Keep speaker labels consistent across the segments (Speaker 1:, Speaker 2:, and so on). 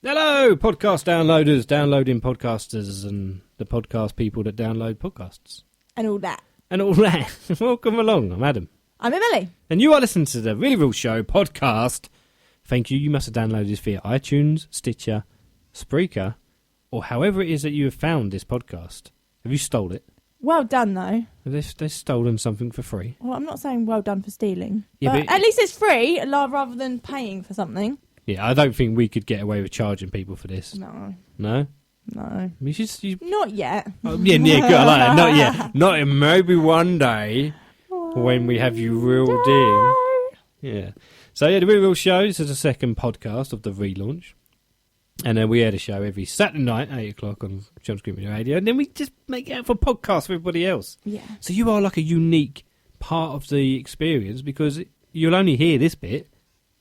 Speaker 1: Hello, podcast downloaders, downloading podcasters, and the podcast people that download podcasts.
Speaker 2: And all that.
Speaker 1: Welcome along. I'm Adam.
Speaker 2: I'm Emily.
Speaker 1: And you are listening to the Really Real Show podcast. Thank you. You must have downloaded this via iTunes, Stitcher, Spreaker, or however it is that you have found this podcast. Have you stole it?
Speaker 2: Well done, though.
Speaker 1: Have they stolen something for free?
Speaker 2: Well, I'm not saying well done for stealing.
Speaker 1: Yeah,
Speaker 2: but at least it's free rather than paying for something.
Speaker 1: Yeah, I don't think we could get away with charging people for this.
Speaker 2: No.
Speaker 1: No?
Speaker 2: No.
Speaker 1: Not
Speaker 2: yet.
Speaker 1: Oh, yeah, good. I like that. Not yet. Not maybe one day when we have you reeled in. Yeah. So, yeah, the Really Real Show. This is the second podcast of the relaunch. And then we had a show every Saturday night, 8 o'clock on Chelmsford Community Radio. And then we just make it out for podcasts for everybody else.
Speaker 2: Yeah.
Speaker 1: So you are like a unique part of the experience because you'll only hear this bit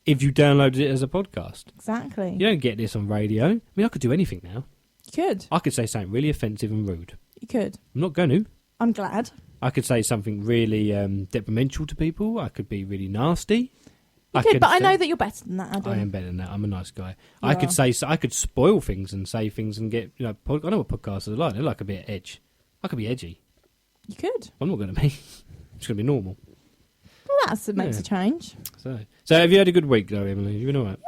Speaker 1: if you downloaded it as a podcast.
Speaker 2: Exactly.
Speaker 1: You don't get this on radio. I mean, I could do anything now.
Speaker 2: You could.
Speaker 1: I could say something really offensive and rude.
Speaker 2: You could.
Speaker 1: I'm not going to.
Speaker 2: I'm glad.
Speaker 1: I could say something really detrimental to people. I could be really nasty.
Speaker 2: You could, but I know that you're better than that, Adam.
Speaker 1: I am better than that. I'm a nice guy.
Speaker 2: You
Speaker 1: I
Speaker 2: are.
Speaker 1: could spoil things and say things and get, I know what podcasters are like. They're like a bit of edge. I could be edgy.
Speaker 2: You could.
Speaker 1: I'm not going to be. It's going to be normal.
Speaker 2: Well, that makes a change.
Speaker 1: So have you had a good week, though, Emily? Have you been all right?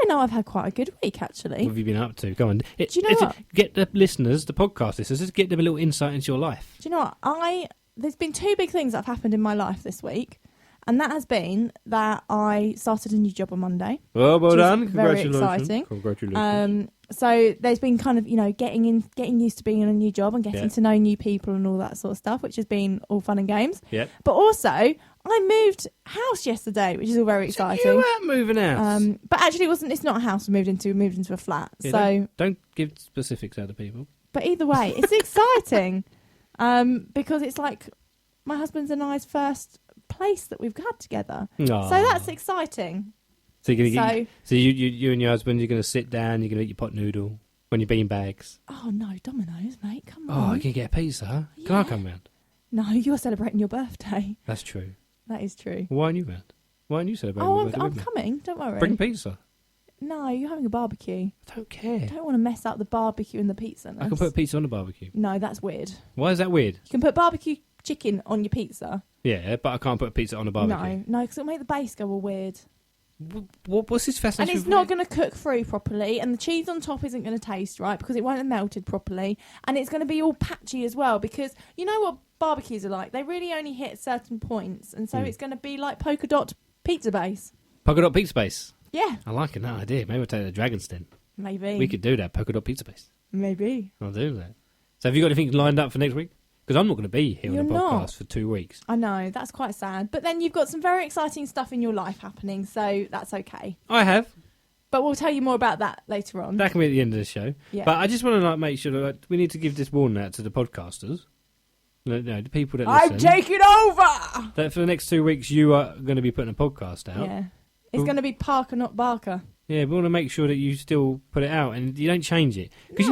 Speaker 2: No, I've had quite a good week, actually.
Speaker 1: What have you been up to? Go on.
Speaker 2: Do you know what?
Speaker 1: Get the listeners, the podcast listeners, just get them a little insight into your life.
Speaker 2: Do you know what? There's been two big things that have happened in my life this week. And that has been that I started a new job on Monday.
Speaker 1: Well done.
Speaker 2: Very
Speaker 1: Congratulations.
Speaker 2: exciting.
Speaker 1: Congratulations.
Speaker 2: So there's been kind of, getting used to being in a new job and getting to know new people and all that sort of stuff, which has been all fun and games.
Speaker 1: Yeah.
Speaker 2: But also, I moved house yesterday, which is all very exciting.
Speaker 1: So you were moving house.
Speaker 2: But actually, it's not a house we moved into a flat.
Speaker 1: Yeah,
Speaker 2: so
Speaker 1: don't give specifics out to people.
Speaker 2: But either way, it's exciting because it's like my husband's and I's first place that we've had together.
Speaker 1: Aww.
Speaker 2: So that's exciting.
Speaker 1: So you're gonna you and your husband, you're gonna sit down, you're gonna eat your pot noodle when you're bean bags.
Speaker 2: Oh no, Domino's, mate, come on.
Speaker 1: Oh, I can get a pizza.
Speaker 2: Yeah.
Speaker 1: Can I come round?
Speaker 2: No, you're celebrating your birthday.
Speaker 1: That's true.
Speaker 2: That is true.
Speaker 1: Why aren't you round? Why aren't you celebrating?
Speaker 2: Oh,
Speaker 1: your birthday
Speaker 2: I'm
Speaker 1: with me?
Speaker 2: coming. Don't worry.
Speaker 1: Bring pizza.
Speaker 2: No, you're having a barbecue.
Speaker 1: I don't care.
Speaker 2: I don't want to mess up the barbecue and the pizza.
Speaker 1: I can put pizza on the barbecue.
Speaker 2: No, that's weird.
Speaker 1: Why is that weird?
Speaker 2: You can put barbecue chicken on your pizza.
Speaker 1: Yeah, but I can't put a pizza on a barbecue.
Speaker 2: No, because it'll make the base go all weird.
Speaker 1: What's this fascination?
Speaker 2: And it's not going to cook through properly, and the cheese on top isn't going to taste right because it won't have melted properly, and it's going to be all patchy as well because you know what barbecues are like? They really only hit certain points, and so it's going to be like polka dot pizza base.
Speaker 1: Polka dot pizza base?
Speaker 2: Yeah.
Speaker 1: I like that idea. Maybe we'll take the Dragon's Den.
Speaker 2: Maybe.
Speaker 1: We could do that, polka dot pizza base.
Speaker 2: Maybe.
Speaker 1: I'll do that. So have you got anything lined up for next week? Because I'm not going to be here on the podcast for 2 weeks.
Speaker 2: I know, that's quite sad. But then you've got some very exciting stuff in your life happening, so that's okay.
Speaker 1: I have.
Speaker 2: But we'll tell you more about that later on.
Speaker 1: That can be at the end of the show.
Speaker 2: Yeah.
Speaker 1: But I just want to make sure that we need to give this warning out to the podcasters. No, the people that listen.
Speaker 2: I'm taking over!
Speaker 1: That for the next 2 weeks you are going to be putting a podcast out.
Speaker 2: Yeah. It's going to be Parker, not Barker.
Speaker 1: Yeah, we want to make sure that you still put it out and you don't change it. Because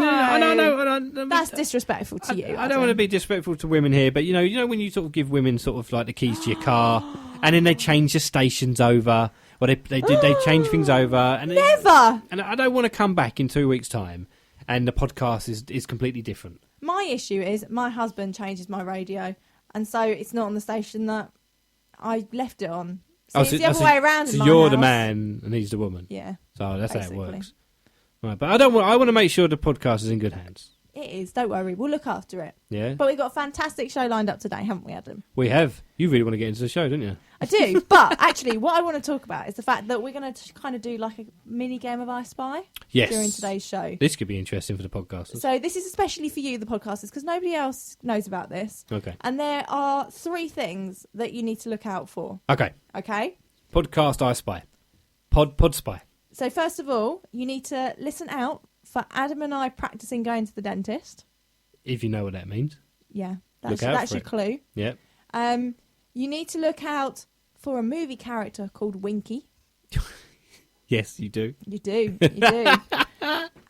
Speaker 2: That's disrespectful to you.
Speaker 1: I don't want to be disrespectful to women here, but you know when you sort of give women sort of like the keys to your car, and then they change the stations over, or they change things over, and
Speaker 2: never.
Speaker 1: And I don't want to come back in 2 weeks' time, and the podcast is completely different.
Speaker 2: My issue is my husband changes my radio, and so it's not on the station that I left it on. So it's the other way around.
Speaker 1: So you're the man and he's the woman.
Speaker 2: Yeah.
Speaker 1: So that's
Speaker 2: basically
Speaker 1: how it works. Right, but I want to make sure the podcast is in good hands.
Speaker 2: It is. Don't worry. We'll look after it.
Speaker 1: Yeah.
Speaker 2: But we've got a fantastic show lined up today, haven't we, Adam?
Speaker 1: We have. You really want to get into the show, don't you?
Speaker 2: I do. But actually, what I want to talk about is the fact that we're going to kind of do like a mini game of I Spy during today's show.
Speaker 1: This could be interesting for the podcasters.
Speaker 2: So this is especially for you, the podcasters, because nobody else knows about this.
Speaker 1: Okay.
Speaker 2: And there are 3 things that you need to look out for.
Speaker 1: Okay.
Speaker 2: Okay?
Speaker 1: Podcast I Spy. Pod Spy.
Speaker 2: So first of all, you need to listen out for Adam and I practicing going to the dentist.
Speaker 1: If you know what that means.
Speaker 2: Yeah, that's your clue.
Speaker 1: Yeah.
Speaker 2: You need to look out for a movie character called Winky.
Speaker 1: Yes, you do.
Speaker 2: You do. You do.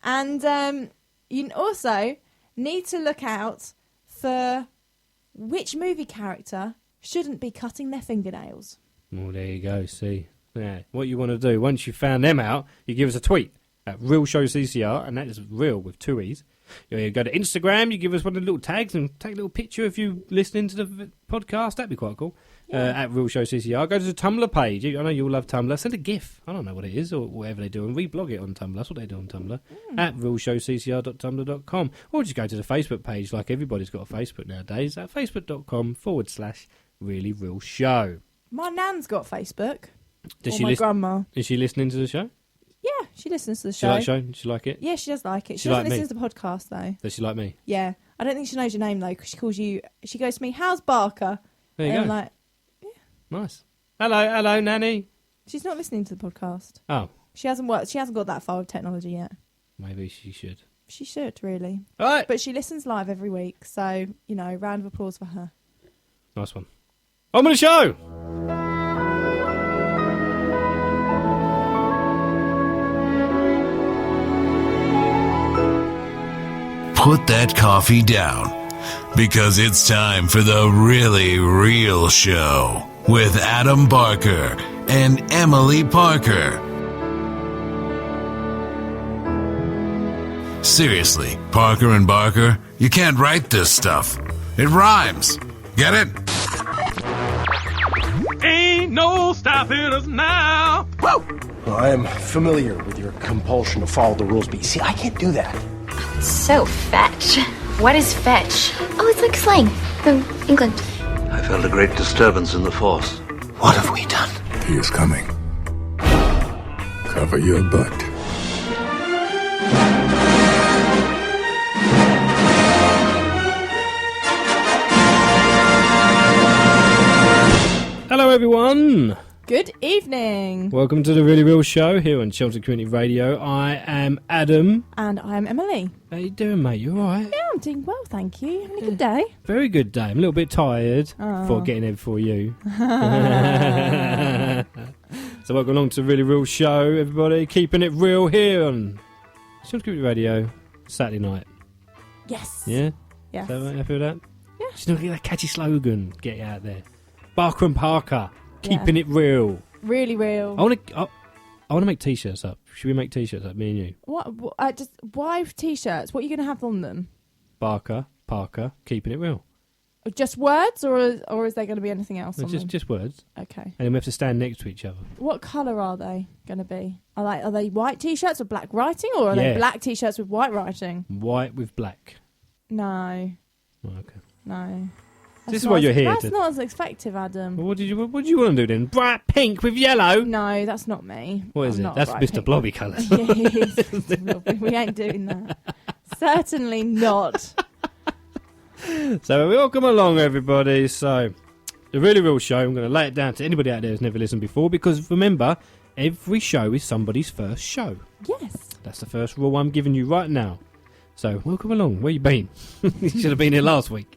Speaker 2: And you also need to look out for which movie character shouldn't be cutting their fingernails.
Speaker 1: Well, there you go. See. Yeah. What you want to do, once you've found them out, you give us a tweet. at Real Show CCR, and that is real with 2 E's. You go to Instagram, you give us one of the little tags and take a little picture of you listening to the podcast. That'd be quite cool. At Real Show CCR. Go to the Tumblr page. I know you'll love Tumblr. Send a GIF. I don't know what it is or whatever they do, and reblog it on Tumblr. That's what they do on Tumblr. At realshowccr.tumblr.com. Or just go to the Facebook page, like everybody's got a Facebook nowadays, at facebook.com/Really Real Show.
Speaker 2: My nan's got Facebook.
Speaker 1: My
Speaker 2: grandma.
Speaker 1: Is she listening to the show?
Speaker 2: Yeah, she listens to the show.
Speaker 1: Does she like it?
Speaker 2: Yeah, she does like it. She
Speaker 1: like
Speaker 2: doesn't
Speaker 1: me?
Speaker 2: listen to the podcast, though.
Speaker 1: Does she like me?
Speaker 2: Yeah. I don't think she knows your name, though, because she calls you... She goes to me, how's Barker?
Speaker 1: There you
Speaker 2: and
Speaker 1: go.
Speaker 2: I'm like...
Speaker 1: Nice. Hello, Nanny.
Speaker 2: She's not listening to the podcast.
Speaker 1: Oh.
Speaker 2: She hasn't got that far with technology yet.
Speaker 1: Maybe she should.
Speaker 2: She should, really.
Speaker 1: All right.
Speaker 2: But she listens live every week, so, round of applause for her.
Speaker 1: Nice one. On with the show!
Speaker 3: Put that coffee down, because it's time for the Really Real Show with Adam Barker and Emily Parker. Seriously, Parker and Barker, you can't write this stuff. It rhymes. Get it?
Speaker 4: Ain't no stopping us now.
Speaker 5: Well, I am familiar with your compulsion to follow the rules, but you see, I can't do that.
Speaker 6: So fetch. What is fetch? Oh, it's like slang from England.
Speaker 7: I felt a great disturbance in the force.
Speaker 5: What have we done?
Speaker 8: He is coming. Cover your butt.
Speaker 1: Hello, everyone.
Speaker 2: Good evening.
Speaker 1: Welcome to the Really Real Show here on Chelmsford Community Radio. I am Adam.
Speaker 2: And I'm Emily.
Speaker 1: How you doing, mate? You all right?
Speaker 2: Yeah, I'm doing well, thank you. Having a good day.
Speaker 1: Very good day. I'm a little bit tired before getting here before you. So welcome along to the Really Real Show, everybody. Keeping it real here on Chelmsford Community Radio, Saturday night.
Speaker 2: Yes.
Speaker 1: Yeah?
Speaker 2: Yes.
Speaker 1: So happy with that?
Speaker 2: Yeah.
Speaker 1: Just not get that catchy slogan. Get it out there. Barker and Parker. Keeping it real.
Speaker 2: Really real.
Speaker 1: I want to make t-shirts up. Should we make t-shirts up, me and you?
Speaker 2: What just why t-shirts? What are you going to have on them?
Speaker 1: Barker, Parker, keeping it real.
Speaker 2: Just words, or is there going to be anything else on them?
Speaker 1: Just words.
Speaker 2: Okay.
Speaker 1: And then we have to stand next to each other.
Speaker 2: What colour are they going to be? Are they white t-shirts with black writing, or are they black t-shirts with white writing?
Speaker 1: White with black.
Speaker 2: No.
Speaker 1: Oh, okay.
Speaker 2: No.
Speaker 1: This is why you're here.
Speaker 2: That's not as effective, Adam.
Speaker 1: Well, what do you want to do then? Bright pink with yellow?
Speaker 2: No, that's not me.
Speaker 1: What is
Speaker 2: I'm
Speaker 1: it?
Speaker 2: not
Speaker 1: That's
Speaker 2: bright
Speaker 1: Mr.
Speaker 2: pink.
Speaker 1: Blobby colours.
Speaker 2: Yeah, it is Mr. Blobby. We ain't doing that. Certainly not.
Speaker 1: So welcome along, everybody. So, the Really Real Show, I'm going to lay it down to anybody out there who's never listened before, because remember, every show is somebody's first show.
Speaker 2: Yes.
Speaker 1: That's the first rule I'm giving you right now. So, welcome along. Where you been? You should have been here last week.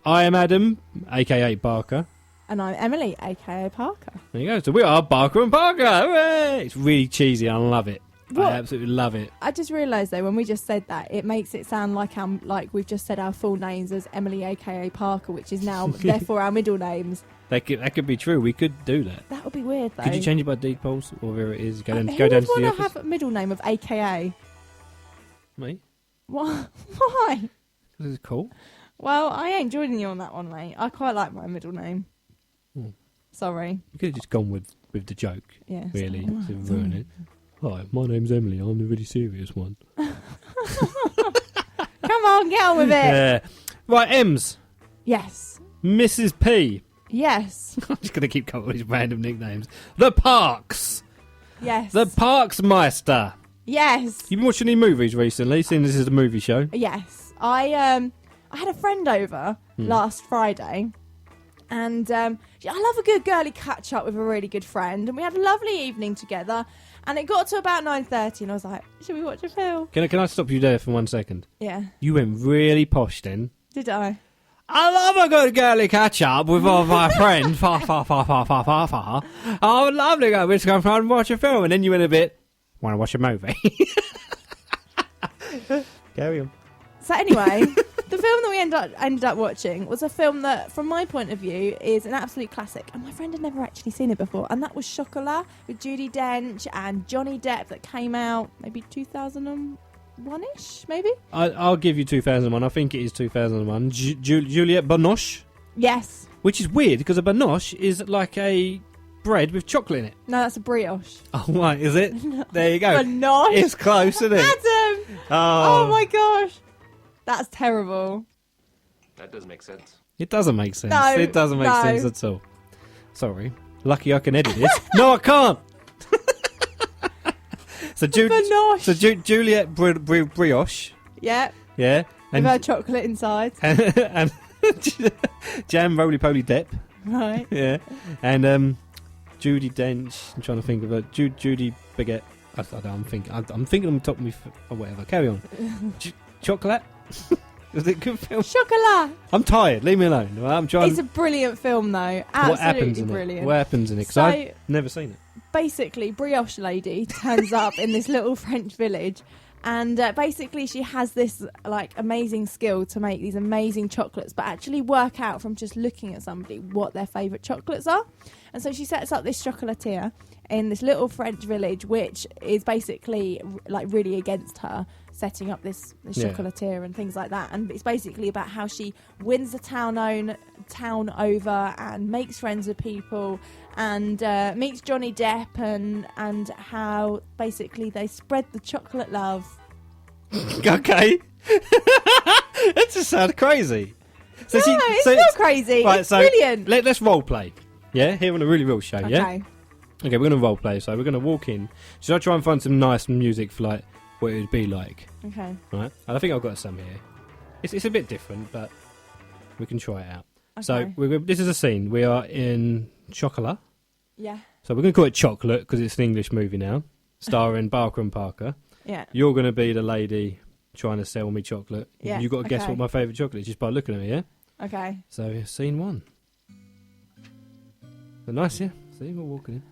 Speaker 1: I am Adam, a.k.a. Barker.
Speaker 2: And I'm Emily, a.k.a. Parker.
Speaker 1: There you go. So we are Barker and Parker. Hooray! It's really cheesy. I love it.
Speaker 2: What?
Speaker 1: I absolutely love it.
Speaker 2: I just realised, though, when we just said that, it makes it sound like we've just said our full names as Emily, a.k.a. Parker, which is now, therefore, our middle names.
Speaker 1: That could be true. We could do that.
Speaker 2: That would be weird, though.
Speaker 1: Could you change it by default or wherever it is? Go down
Speaker 2: Who
Speaker 1: to
Speaker 2: would
Speaker 1: the
Speaker 2: want to
Speaker 1: office.
Speaker 2: have a middle name of a.k.a.?
Speaker 1: Me?
Speaker 2: Why?
Speaker 1: Because it's cool.
Speaker 2: Well, I ain't joining you on that one, mate. I quite like my middle name. Sorry.
Speaker 1: You could have just gone with the joke.
Speaker 2: Yeah.
Speaker 1: Really, to ruin it. Hi, my name's Emily. I'm the really serious one.
Speaker 2: Come on, get on with it.
Speaker 1: Yeah. Right, Ems.
Speaker 2: Yes.
Speaker 1: Mrs. P.
Speaker 2: Yes.
Speaker 1: I'm just going to keep coming up with these random nicknames. The Parks.
Speaker 2: Yes.
Speaker 1: The Parks Meister.
Speaker 2: Yes.
Speaker 1: You been watching any movies recently, seeing this is a movie show?
Speaker 2: Yes. I had a friend over last Friday, and I love a good girly catch up with a really good friend, and we had a lovely evening together. And it got to about 9:30, and I was like, "Should we watch a film?"
Speaker 1: Can I stop you there for 1 second?
Speaker 2: Yeah.
Speaker 1: You went really posh then.
Speaker 2: Did I?
Speaker 1: I love a good girly catch up with my friend. I would love to go. We're just going to watch a film, and then you went a bit. Want to watch a movie? Carry on.
Speaker 2: So anyway, the film that we we ended up watching was a film that, from my point of view, is an absolute classic. And my friend had never actually seen it before. And that was Chocolat with Judi Dench and Johnny Depp that came out maybe 2001-ish, maybe?
Speaker 1: I'll give you 2001. I think it is 2001. Juliette Binoche.
Speaker 2: Yes.
Speaker 1: Which is weird because a Binoche is like a bread with chocolate in it.
Speaker 2: No, that's a brioche.
Speaker 1: Oh, right, is it?
Speaker 2: No.
Speaker 1: There you go.
Speaker 2: Binoche.
Speaker 1: It's close, isn't it?
Speaker 2: Adam! Oh my gosh. That's terrible.
Speaker 8: That does make sense.
Speaker 1: It doesn't make sense.
Speaker 2: No,
Speaker 1: It doesn't make
Speaker 2: no.
Speaker 1: sense at all. Sorry. Lucky I can edit this. No, I can't. So Juliette Brioche.
Speaker 2: Yeah.
Speaker 1: Yeah.
Speaker 2: With her chocolate inside.
Speaker 1: And Jam Roly-Poly Depp.
Speaker 2: Right.
Speaker 1: Yeah. And Judi Dench. I'm trying to think of her. Judy Baguette. I'm thinking on the top of me or whatever. Carry on. Chocolat. Was it a good film?
Speaker 2: Chocolat.
Speaker 1: I'm tired. Leave me alone. I'm trying.
Speaker 2: It's a brilliant film, though.
Speaker 1: What happens
Speaker 2: Absolutely
Speaker 1: in
Speaker 2: brilliant.
Speaker 1: it? What happens in it? Because
Speaker 2: So-
Speaker 1: I've never seen it.
Speaker 2: Basically, brioche lady turns up in this little French village, and basically she has this like amazing skill to make these amazing chocolates, but actually work out from just looking at somebody what their favourite chocolates are. And so she sets up this chocolatier in this little French village, which is basically like really against her setting up this chocolatier and things like that. And it's basically about how she wins the town over and makes friends with people and meets Johnny Depp and how basically they spread the chocolate love.
Speaker 1: Okay. That just sounds crazy. So
Speaker 2: It's not crazy.
Speaker 1: Right,
Speaker 2: it's
Speaker 1: so
Speaker 2: brilliant.
Speaker 1: Let's role play. Yeah, here on a really real show.
Speaker 2: Okay.
Speaker 1: Yeah. Okay, we're gonna role play. So we're gonna walk in. Should I try and find some nice music for like what it would be like?
Speaker 2: Okay.
Speaker 1: Right. And I think I've got some here. It's a bit different, but we can try it out.
Speaker 2: Okay.
Speaker 1: So this is a scene. We are in Chocolat.
Speaker 2: Yeah.
Speaker 1: So we're going to call it Chocolate because it's an English movie now, starring Barker and Parker.
Speaker 2: Yeah.
Speaker 1: You're going to be the lady trying to sell me chocolate.
Speaker 2: Yeah,
Speaker 1: You've got to guess
Speaker 2: okay.
Speaker 1: what my favourite chocolate is just by looking at me, yeah?
Speaker 2: Okay.
Speaker 1: So, scene one. So nice, yeah? See, we're walking in.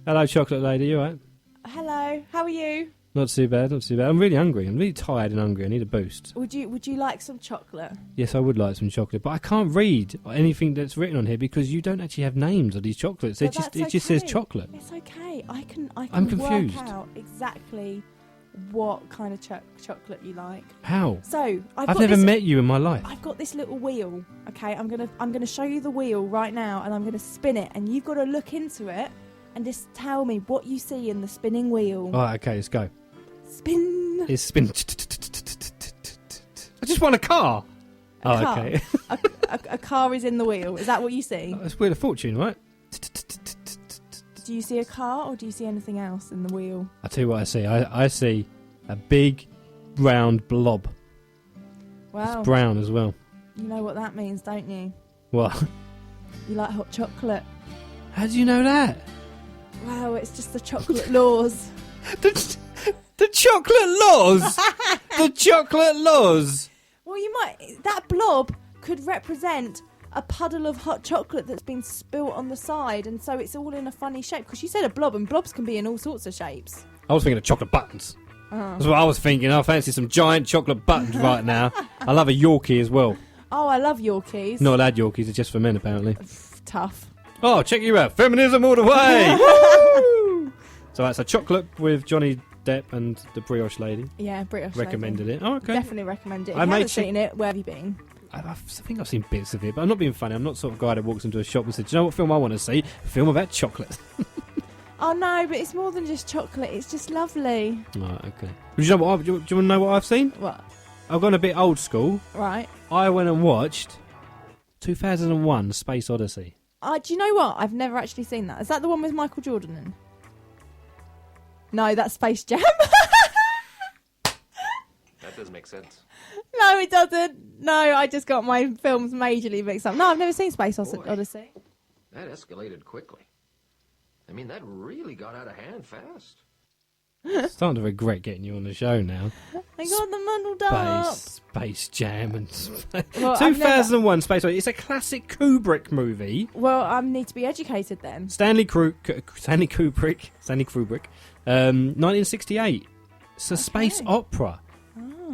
Speaker 1: Hello, chocolate lady, you alright?
Speaker 2: Hello. How are you?
Speaker 1: Not too bad, not too bad. I'm really hungry. I'm really tired and hungry. I need a boost.
Speaker 2: Would you like some chocolate?
Speaker 1: Yes, I would like some chocolate, but I can't read anything that's written on here because you don't actually have names of these chocolates. It just says chocolate.
Speaker 2: It's okay. I can
Speaker 1: I'm confused.
Speaker 2: work out exactly what kind of chocolate you like.
Speaker 1: How?
Speaker 2: So
Speaker 1: I've never met you in my life.
Speaker 2: I've got this little wheel. Okay, I'm gonna show you the wheel right now, and I'm gonna spin it, and you've got to look into it and just tell me what you see in the spinning wheel.
Speaker 1: All right, okay, let's go.
Speaker 2: Spin.
Speaker 1: It's spin. I just want a car.
Speaker 2: Car.
Speaker 1: Okay.
Speaker 2: a car is in the wheel. Is that what you see?
Speaker 1: That's Wheel of Fortune, right?
Speaker 2: Do you see a car or do you see anything else in the wheel?
Speaker 1: I'll tell you what I see. I see a big round blob.
Speaker 2: Wow.
Speaker 1: It's brown as well.
Speaker 2: You know what that means, don't you?
Speaker 1: What?
Speaker 2: You like hot chocolate.
Speaker 1: How do you know that?
Speaker 2: Wow, it's just the chocolate laws.
Speaker 1: The chocolate laws! The chocolate laws!
Speaker 2: Well, you might... That blob could represent a puddle of hot chocolate that's been spilt on the side, and so it's all in a funny shape. Because you said a blob, and blobs can be in all sorts of shapes.
Speaker 1: I was thinking of chocolate buttons. That's what I was thinking. I fancy some giant chocolate buttons right now. I love a Yorkie as well.
Speaker 2: Oh, I love Yorkies.
Speaker 1: Not allowed Yorkies, it's just for men apparently.
Speaker 2: Tough.
Speaker 1: Oh, check you out. Feminism all the way! Woo! So that's a chocolate with Johnny Depp and the brioche lady.
Speaker 2: Yeah, British.
Speaker 1: Recommended it. Oh, okay.
Speaker 2: Definitely recommend it. If
Speaker 1: I
Speaker 2: you
Speaker 1: made
Speaker 2: haven't seen it, where have you been?
Speaker 1: I think I've seen bits of it, but I'm not being funny. I'm not the sort of guy that walks into a shop and says, do you know what film I want to see? A film about chocolate.
Speaker 2: Oh, no, but it's more than just chocolate. It's just lovely.
Speaker 1: Right, okay. Do you want to know what I've seen?
Speaker 2: What?
Speaker 1: I've gone a bit old school.
Speaker 2: Right.
Speaker 1: I went and watched 2001 Space Odyssey.
Speaker 2: Do you know what? I've never actually seen that. Is that the one with Michael Jordan in? No, that's Space Jam.
Speaker 8: That does make sense.
Speaker 2: No, it doesn't. No, I just got my films majorly mixed up. No, I've never seen Space Odyssey.
Speaker 9: That escalated quickly. I mean, that really got out of hand fast.
Speaker 1: Starting to regret getting you on the show now.
Speaker 2: I got them muddled up.
Speaker 1: Space Jam and
Speaker 2: Well,
Speaker 1: 2001 Space Odyssey. It's a classic Kubrick movie.
Speaker 2: Well, I need to be educated then.
Speaker 1: Stanley Kubrick. 1968. It's a space opera.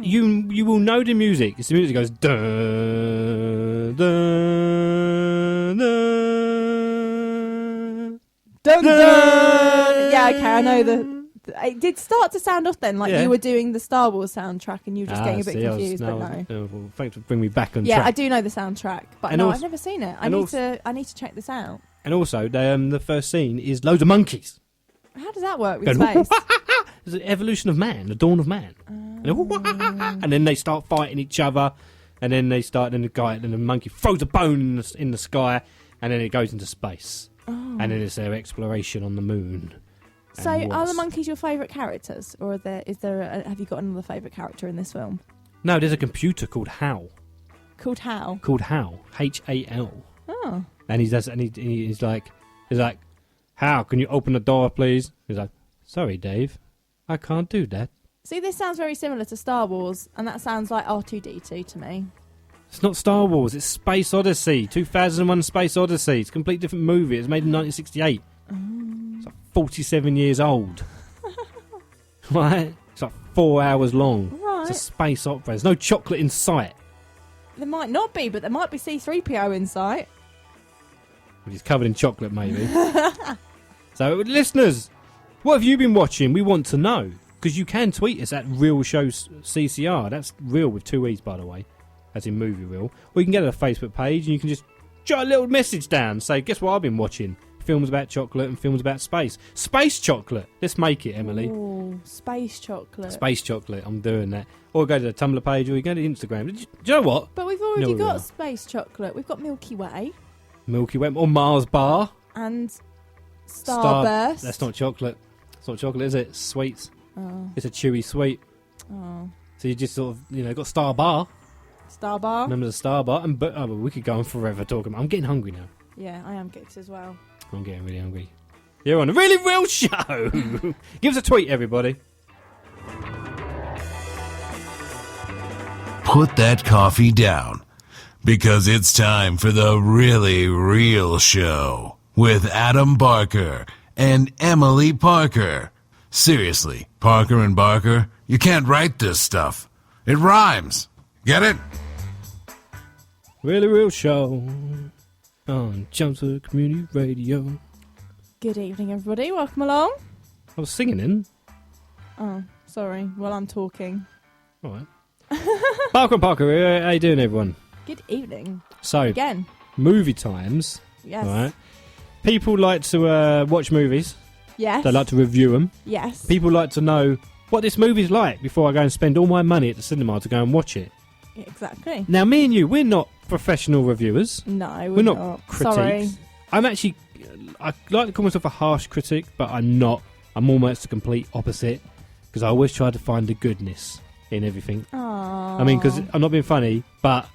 Speaker 1: You will know the music. It's the music that goes dun, dun, dun,
Speaker 2: Dun, dun. Yeah, okay, I know it did start to sound off then, like you were doing the Star Wars soundtrack and you were just getting a bit confused, but no.
Speaker 1: Well, thanks for bringing me back on
Speaker 2: Yeah,
Speaker 1: track.
Speaker 2: I do know the soundtrack, but
Speaker 1: And
Speaker 2: no,
Speaker 1: also-
Speaker 2: I've never seen it. I need to check this out.
Speaker 1: And also, the first scene is loads of monkeys.
Speaker 2: How does that work with
Speaker 1: Going,
Speaker 2: space?
Speaker 1: It's the evolution of man, the dawn of man. And then they start fighting each other, and then the monkey throws a bone in the sky, and then it goes into space. And then it's their exploration on the moon.
Speaker 2: So, are the monkeys your favourite characters, or have you got another favourite character in this film?
Speaker 1: No, there's a computer called Hal.
Speaker 2: Called Hal?
Speaker 1: Called Hal. H-A-L.
Speaker 2: Oh.
Speaker 1: And he's like, Hal, can you open the door, please? He's like, sorry, Dave, I can't do that.
Speaker 2: See, this sounds very similar to Star Wars, and that sounds like R2-D2 to me.
Speaker 1: It's not Star Wars, it's Space Odyssey. 2001 Space Odyssey. It's a completely different movie. It was made in 1968. It's like 47 years old. Right? It's like 4 hours long.
Speaker 2: Right.
Speaker 1: It's a space opera. There's no chocolate in sight.
Speaker 2: There might not be, but there might be C-3PO in sight.
Speaker 1: Which is covered in chocolate, maybe. So, listeners, what have you been watching? We want to know. Because you can tweet us at Real Show CCR. That's real with 2 E's, by the way. As in movie real. Or you can get a Facebook page and you can just jot a little message down. Say, guess what I've been watching? Films about chocolate and films about space. Space chocolate. Let's make it, Emily.
Speaker 2: Oh, space chocolate.
Speaker 1: Space chocolate. I'm doing that. Or go to the Tumblr page or you go to Instagram. Do you know what?
Speaker 2: But we've already
Speaker 1: No, we
Speaker 2: got
Speaker 1: are.
Speaker 2: space chocolate. We've got Milky Way.
Speaker 1: Milky Way or Mars bar.
Speaker 2: And Starburst.
Speaker 1: That's not chocolate. It's not chocolate, is it? It's sweets.
Speaker 2: Oh.
Speaker 1: It's a chewy sweet.
Speaker 2: Oh.
Speaker 1: So you just sort of, got Star Bar.
Speaker 2: Star Bar.
Speaker 1: Remember the Star Bar? But we could go on forever talking about. I'm getting hungry now.
Speaker 2: Yeah, I am geeked as well.
Speaker 1: I'm getting really hungry. You're on a really real show. Give us a tweet, everybody.
Speaker 3: Put that coffee down, because it's time for the really real show with Adam Barker and Emily Parker. Seriously, Parker and Barker, you can't write this stuff. It rhymes. Get it?
Speaker 1: Really real show on Chelmsford Community Radio.
Speaker 2: Good evening, everybody. Welcome along.
Speaker 1: I was singing in.
Speaker 2: Oh, sorry. Well, I'm talking.
Speaker 1: All right. Parker and Parker, how you doing, everyone?
Speaker 2: Good evening.
Speaker 1: So,
Speaker 2: Again.
Speaker 1: movie times.
Speaker 2: Yes.
Speaker 1: All right. People like to watch movies.
Speaker 2: Yes.
Speaker 1: They like to review them.
Speaker 2: Yes.
Speaker 1: People like to know what this movie's like before I go and spend all my money at the cinema to go and watch it.
Speaker 2: Exactly.
Speaker 1: Now, me and you, we're not professional reviewers.
Speaker 2: No,
Speaker 1: We're not critics.
Speaker 2: Sorry.
Speaker 1: I'm actually, I like to call myself a harsh critic, but I'm not. I'm almost the complete opposite, because I always try to find the goodness in everything.
Speaker 2: Aww.
Speaker 1: I mean, because I'm not being funny, but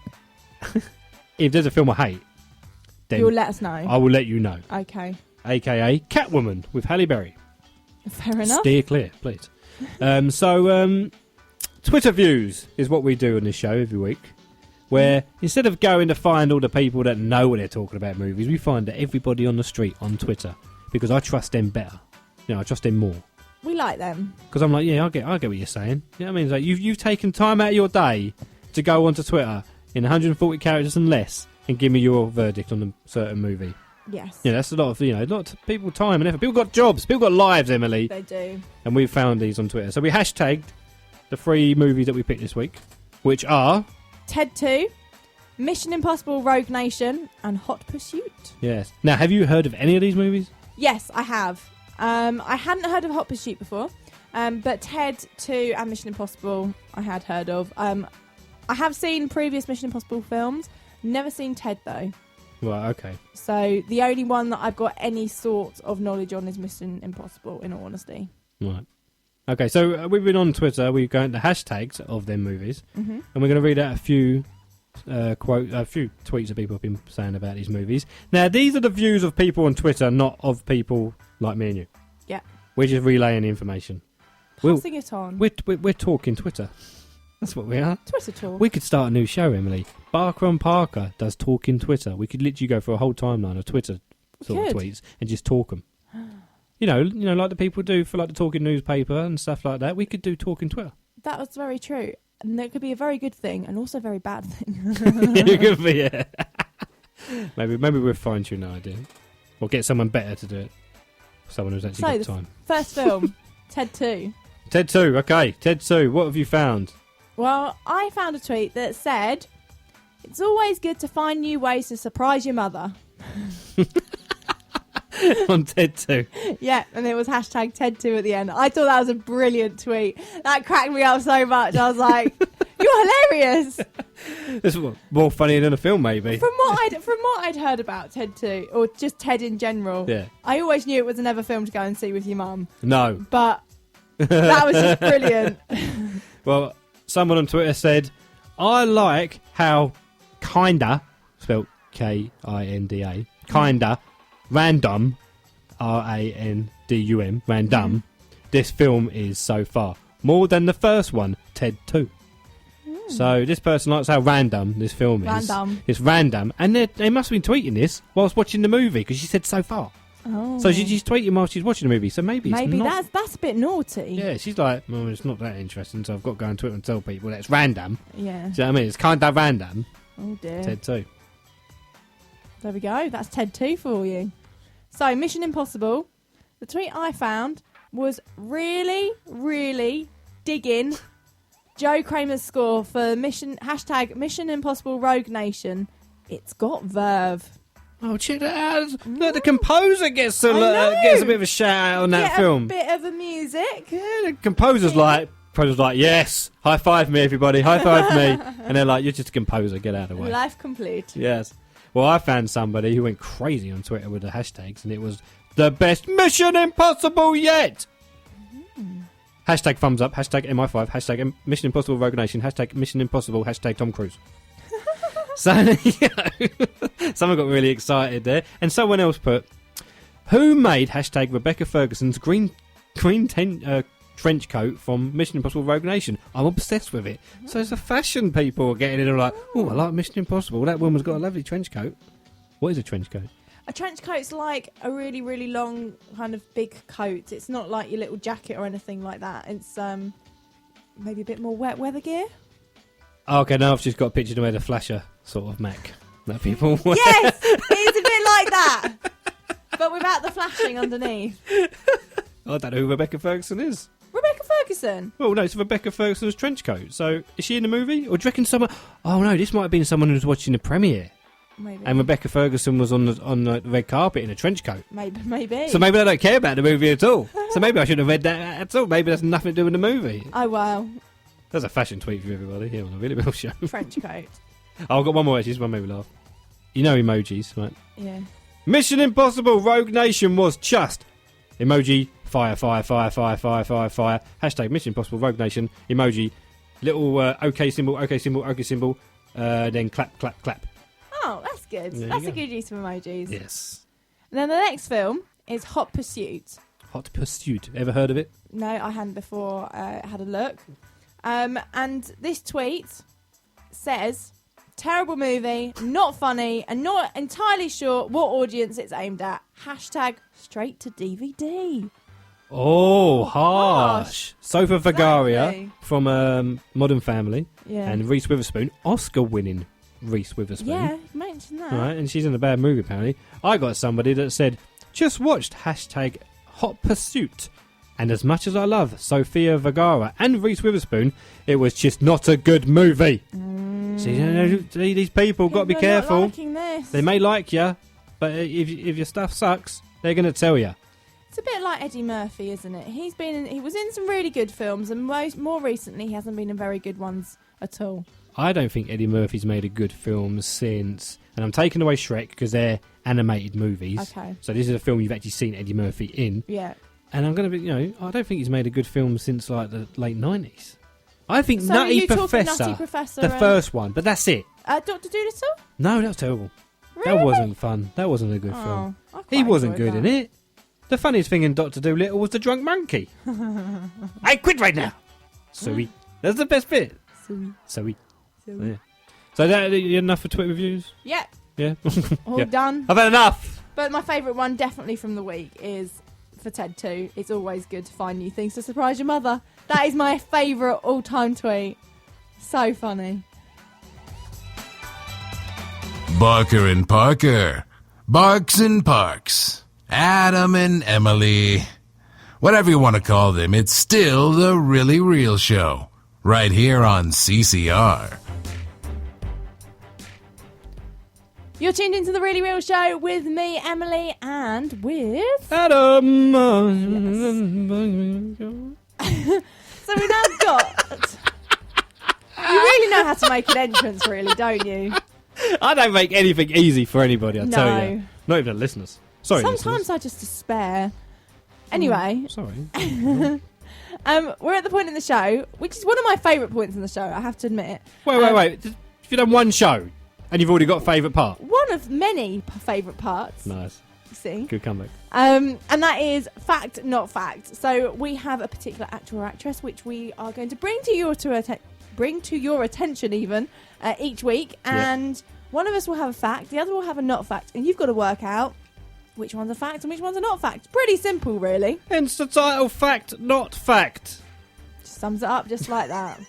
Speaker 1: if there's a film I hate, then
Speaker 2: you'll let us know.
Speaker 1: I will let you know.
Speaker 2: Okay.
Speaker 1: AKA Catwoman with Halle Berry.
Speaker 2: Fair enough.
Speaker 1: Steer clear, please. Twitter views is what we do on this show every week, where instead of going to find all the people that know what they're talking about movies, we find that everybody on the street on Twitter, because I trust them better. I trust them more.
Speaker 2: We like them.
Speaker 1: Because I'm like, yeah, I get what you're saying. You know what I mean? It's like you've taken time out of your day to go onto Twitter in 140 characters and less and give me your verdict on a certain movie.
Speaker 2: Yes.
Speaker 1: Yeah, that's a lot of people time and effort. People got jobs, people got lives, Emily.
Speaker 2: They do.
Speaker 1: And we found these on Twitter. So we hashtagged the 3 movies that we picked this week, which are
Speaker 2: Ted 2, Mission Impossible Rogue Nation, and Hot Pursuit.
Speaker 1: Yes. Now, have you heard of any of these movies?
Speaker 2: Yes, I have. I hadn't heard of Hot Pursuit before, but Ted 2 and Mission Impossible I had heard of. I have seen previous Mission Impossible films, never seen Ted though.
Speaker 1: Right, okay.
Speaker 2: So the only one that I've got any sort of knowledge on is Mission Impossible, in all honesty.
Speaker 1: Right. Okay, so we've been on Twitter. We're going to hashtags of them movies, and we're going to read out a few tweets that people have been saying about these movies. Now, these are the views of people on Twitter, not of people like me and you.
Speaker 2: Yeah.
Speaker 1: We're just relaying information.
Speaker 2: Passing it on.
Speaker 1: We're talking Twitter. That's what we are.
Speaker 2: Twitter talk.
Speaker 1: We could start a new show, Emily. Barker and Parker does talking Twitter. We could literally go for a whole timeline of Twitter sort of tweets and just talk them. You know, like the people do for like the talking newspaper and stuff like that. We could do talking Twitter.
Speaker 2: That was very true. And that could be a very good thing and also a very bad thing.
Speaker 1: It could be, yeah. maybe we'll fine-tune that idea. Or get someone better to do it. Someone who's actually got time.
Speaker 2: First film, Ted 2.
Speaker 1: Ted 2, okay. Ted 2, what have you found?
Speaker 2: Well, I found a tweet that said, it's always good to find new ways to surprise your mother.
Speaker 1: On Ted 2.
Speaker 2: Yeah, and it was hashtag Ted 2 at the end. I thought that was a brilliant tweet. That cracked me up so much. I was like, you're hilarious.
Speaker 1: This is more funny than a film, maybe.
Speaker 2: From what I'd heard about Ted 2, or just Ted in general,
Speaker 1: yeah.
Speaker 2: I always knew it was another film to go and see with your mum.
Speaker 1: No.
Speaker 2: But that was just brilliant.
Speaker 1: Well, someone on Twitter said, I like how kinda, spelled Kinda, kinda, random, R-A-N-D-U-M, random, this film is so far. More than the first one, Ted 2. So this person likes how random this film is.
Speaker 2: Random.
Speaker 1: It's random. And they must have been tweeting this whilst watching the movie, because she said so far.
Speaker 2: Oh.
Speaker 1: So she's tweeting while she's watching the movie, so maybe it's not...
Speaker 2: that's a bit naughty.
Speaker 1: Yeah, she's like, well, it's not that interesting, so I've got to go on Twitter and tell people that it's random.
Speaker 2: Yeah.
Speaker 1: Do you know what I mean? It's kind of random.
Speaker 2: Oh dear.
Speaker 1: Ted 2.
Speaker 2: There we go. That's Ted 2 for you. So, Mission Impossible. The tweet I found was really, really digging Joe Kramer's score for hashtag Mission Impossible Rogue Nation. It's got verve.
Speaker 1: Oh, check that out. Look, the composer gets a bit of a shout out on that film.
Speaker 2: A bit of the music.
Speaker 1: Yeah, the composer's like, yes, high five me, everybody, high five me. And they're like, you're just a composer, get out of the way.
Speaker 2: Life complete.
Speaker 1: Yes. Well, I found somebody who went crazy on Twitter with the hashtags, and it was the best Mission Impossible yet. Hashtag thumbs up, hashtag MI5, hashtag Mission Impossible Rogue Nation, hashtag Mission Impossible, hashtag Tom Cruise. So, someone got really excited there. And someone else put, who made hashtag Rebecca Ferguson's green trench coat from Mission Impossible Rogue Nation? I'm obsessed with it. So it's the fashion people are getting in and like, oh, I like Mission Impossible. That woman's got a lovely trench coat. What is a trench coat?
Speaker 2: A trench coat's like a really, really long kind of big coat. It's not like your little jacket or anything like that. It's maybe a bit more wet weather gear.
Speaker 1: Oh, okay, now I've just got a picture of where the flasher sort of Mac that people wear.
Speaker 2: Yes, it's a bit like that, but without the flashing underneath.
Speaker 1: I don't know who Rebecca Ferguson is.
Speaker 2: Rebecca Ferguson?
Speaker 1: Well, no, it's Rebecca Ferguson's trench coat. So, is she in the movie? Or do you reckon someone... Oh, no, this might have been someone who was watching the premiere.
Speaker 2: Maybe.
Speaker 1: And Rebecca Ferguson was on the red carpet in a trench coat.
Speaker 2: Maybe.
Speaker 1: So maybe they don't care about the movie at all. So maybe I shouldn't have read that at all. Maybe that's nothing to do with the movie.
Speaker 2: Oh, wow.
Speaker 1: That's a fashion tweet for everybody here on the Really Real Show.
Speaker 2: Trench coat.
Speaker 1: Oh, I've got one more actually. This one made me laugh. You know emojis, right?
Speaker 2: Yeah.
Speaker 1: Mission Impossible Rogue Nation was just emoji, fire, fire, fire, fire, fire, fire, fire. Hashtag Mission Impossible Rogue Nation, emoji, little OK symbol, OK symbol, OK symbol, then clap, clap, clap.
Speaker 2: Oh, that's good. That's a good use of emojis.
Speaker 1: Yes.
Speaker 2: And then the next film is Hot Pursuit.
Speaker 1: Hot Pursuit. Ever heard of it?
Speaker 2: No, I hadn't before I had a look. And this tweet says, terrible movie, not funny, and not entirely sure what audience it's aimed at. Hashtag straight to DVD.
Speaker 1: Oh, harsh. Sofa Vergara
Speaker 2: Exactly.
Speaker 1: from Modern Family.
Speaker 2: Yeah.
Speaker 1: And Reese Witherspoon, Oscar-winning Reese Witherspoon.
Speaker 2: Yeah, you mentioned that.
Speaker 1: Right, and she's in a bad movie apparently. I got somebody that said, just watched hashtag Hot Pursuit. And as much as I love Sofia Vergara and Reese Witherspoon, it was just not a good movie. See, these people got to be careful.
Speaker 2: Are not liking this.
Speaker 1: They may like you, but if your stuff sucks, they're going to tell you.
Speaker 2: It's a bit like Eddie Murphy, isn't it? He was in some really good films, and more recently he hasn't been in very good ones at all.
Speaker 1: I don't think Eddie Murphy's made a good film since, and I'm taking away Shrek because they're animated movies.
Speaker 2: Okay.
Speaker 1: So this is a film you've actually seen Eddie Murphy in.
Speaker 2: Yeah.
Speaker 1: And I'm going to be, I don't think he's made a good film since like the late 90s. I think
Speaker 2: So
Speaker 1: Nutty
Speaker 2: are you talking
Speaker 1: Professor,
Speaker 2: Nutty Professor
Speaker 1: the
Speaker 2: and-
Speaker 1: first one, but that's it.
Speaker 2: Dr. Dolittle?
Speaker 1: No, that was terrible.
Speaker 2: Really?
Speaker 1: That wasn't fun. That wasn't a good
Speaker 2: Oh,
Speaker 1: film.
Speaker 2: I quite
Speaker 1: He wasn't
Speaker 2: enjoyed
Speaker 1: good
Speaker 2: that.
Speaker 1: in it. The funniest thing in Dr. Dolittle was the drunk monkey. I quit right now. Sorry. That's the best bit. Sorry. Yeah. So that enough for Twitter reviews?
Speaker 2: Yeah.
Speaker 1: Yeah.
Speaker 2: All
Speaker 1: Yeah.
Speaker 2: done.
Speaker 1: I've had enough.
Speaker 2: But my favourite one, definitely from the week, is for Ted 2. It's always good to find new things to surprise your mother. That is my favourite all-time tweet. So funny.
Speaker 3: Barker and Parker. Barks and Parks. Adam and Emily. Whatever you want to call them, it's still the Really Real Show. Right here on CCR.
Speaker 2: You're tuned into the Really Real Show with me, Emily, and with
Speaker 1: Adam.
Speaker 2: So we now got. You really know how to make an entrance, really, don't you?
Speaker 1: I don't make anything easy for anybody, I
Speaker 2: No.
Speaker 1: tell you. Not even the listeners. Sorry,
Speaker 2: Sometimes
Speaker 1: listeners.
Speaker 2: I just despair. Anyway,
Speaker 1: Sorry.
Speaker 2: we're at the point in the show, which is one of my favourite points in the show, I have to admit.
Speaker 1: Wait. If you've done one show and you've already got a favourite part.
Speaker 2: One of many favourite parts.
Speaker 1: Nice.
Speaker 2: You see?
Speaker 1: Good comeback.
Speaker 2: And that is Fact, Not Fact. So we have a particular actor or actress which we are going to bring to your attention even each week, and one of us will have a fact, the other will have a not fact, and you've got to work out which one's a fact and which one's a not fact. Pretty simple, really.
Speaker 1: Hence the title, Fact, Not Fact.
Speaker 2: Just sums it up just like that.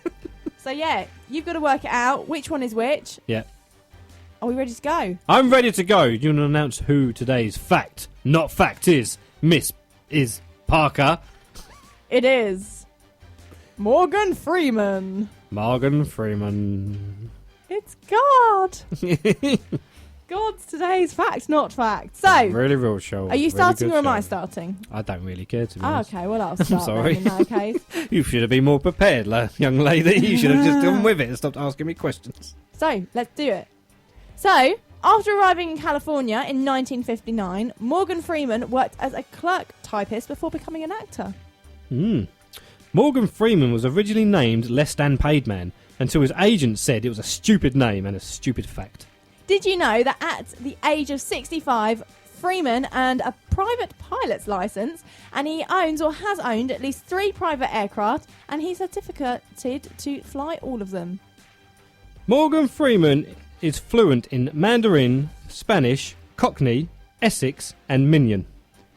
Speaker 2: So yeah, you've got to work it out which one is which.
Speaker 1: Yeah.
Speaker 2: Are we ready to go?
Speaker 1: I'm ready to go. You want to announce who today's Fact, Not Fact is? Miss is Parker.
Speaker 2: It is Morgan Freeman.
Speaker 1: Morgan Freeman.
Speaker 2: It's God. God's today's fact, not fact. So,
Speaker 1: Really Real Show.
Speaker 2: are you
Speaker 1: Really
Speaker 2: starting
Speaker 1: good
Speaker 2: or am I
Speaker 1: show.
Speaker 2: starting?
Speaker 1: I don't really care to be
Speaker 2: Oh,
Speaker 1: honest.
Speaker 2: okay, well I'll start
Speaker 1: sorry.
Speaker 2: then in that case.
Speaker 1: You should have been more prepared, young lady. You should have just gone with it and stopped asking me questions.
Speaker 2: So, let's do it. So, after arriving in California in 1959, Morgan Freeman worked as a clerk typist before becoming an actor.
Speaker 1: Morgan Freeman was originally named Less Than Paid Man until his agent said it was a stupid name and a stupid fact.
Speaker 2: Did you know that at the age of 65, Freeman earned a private pilot's license, and he owns or has owned at least 3 private aircraft, and he's certificated to fly all of them?
Speaker 1: Morgan Freeman is fluent in Mandarin, Spanish, Cockney, Essex and Minion.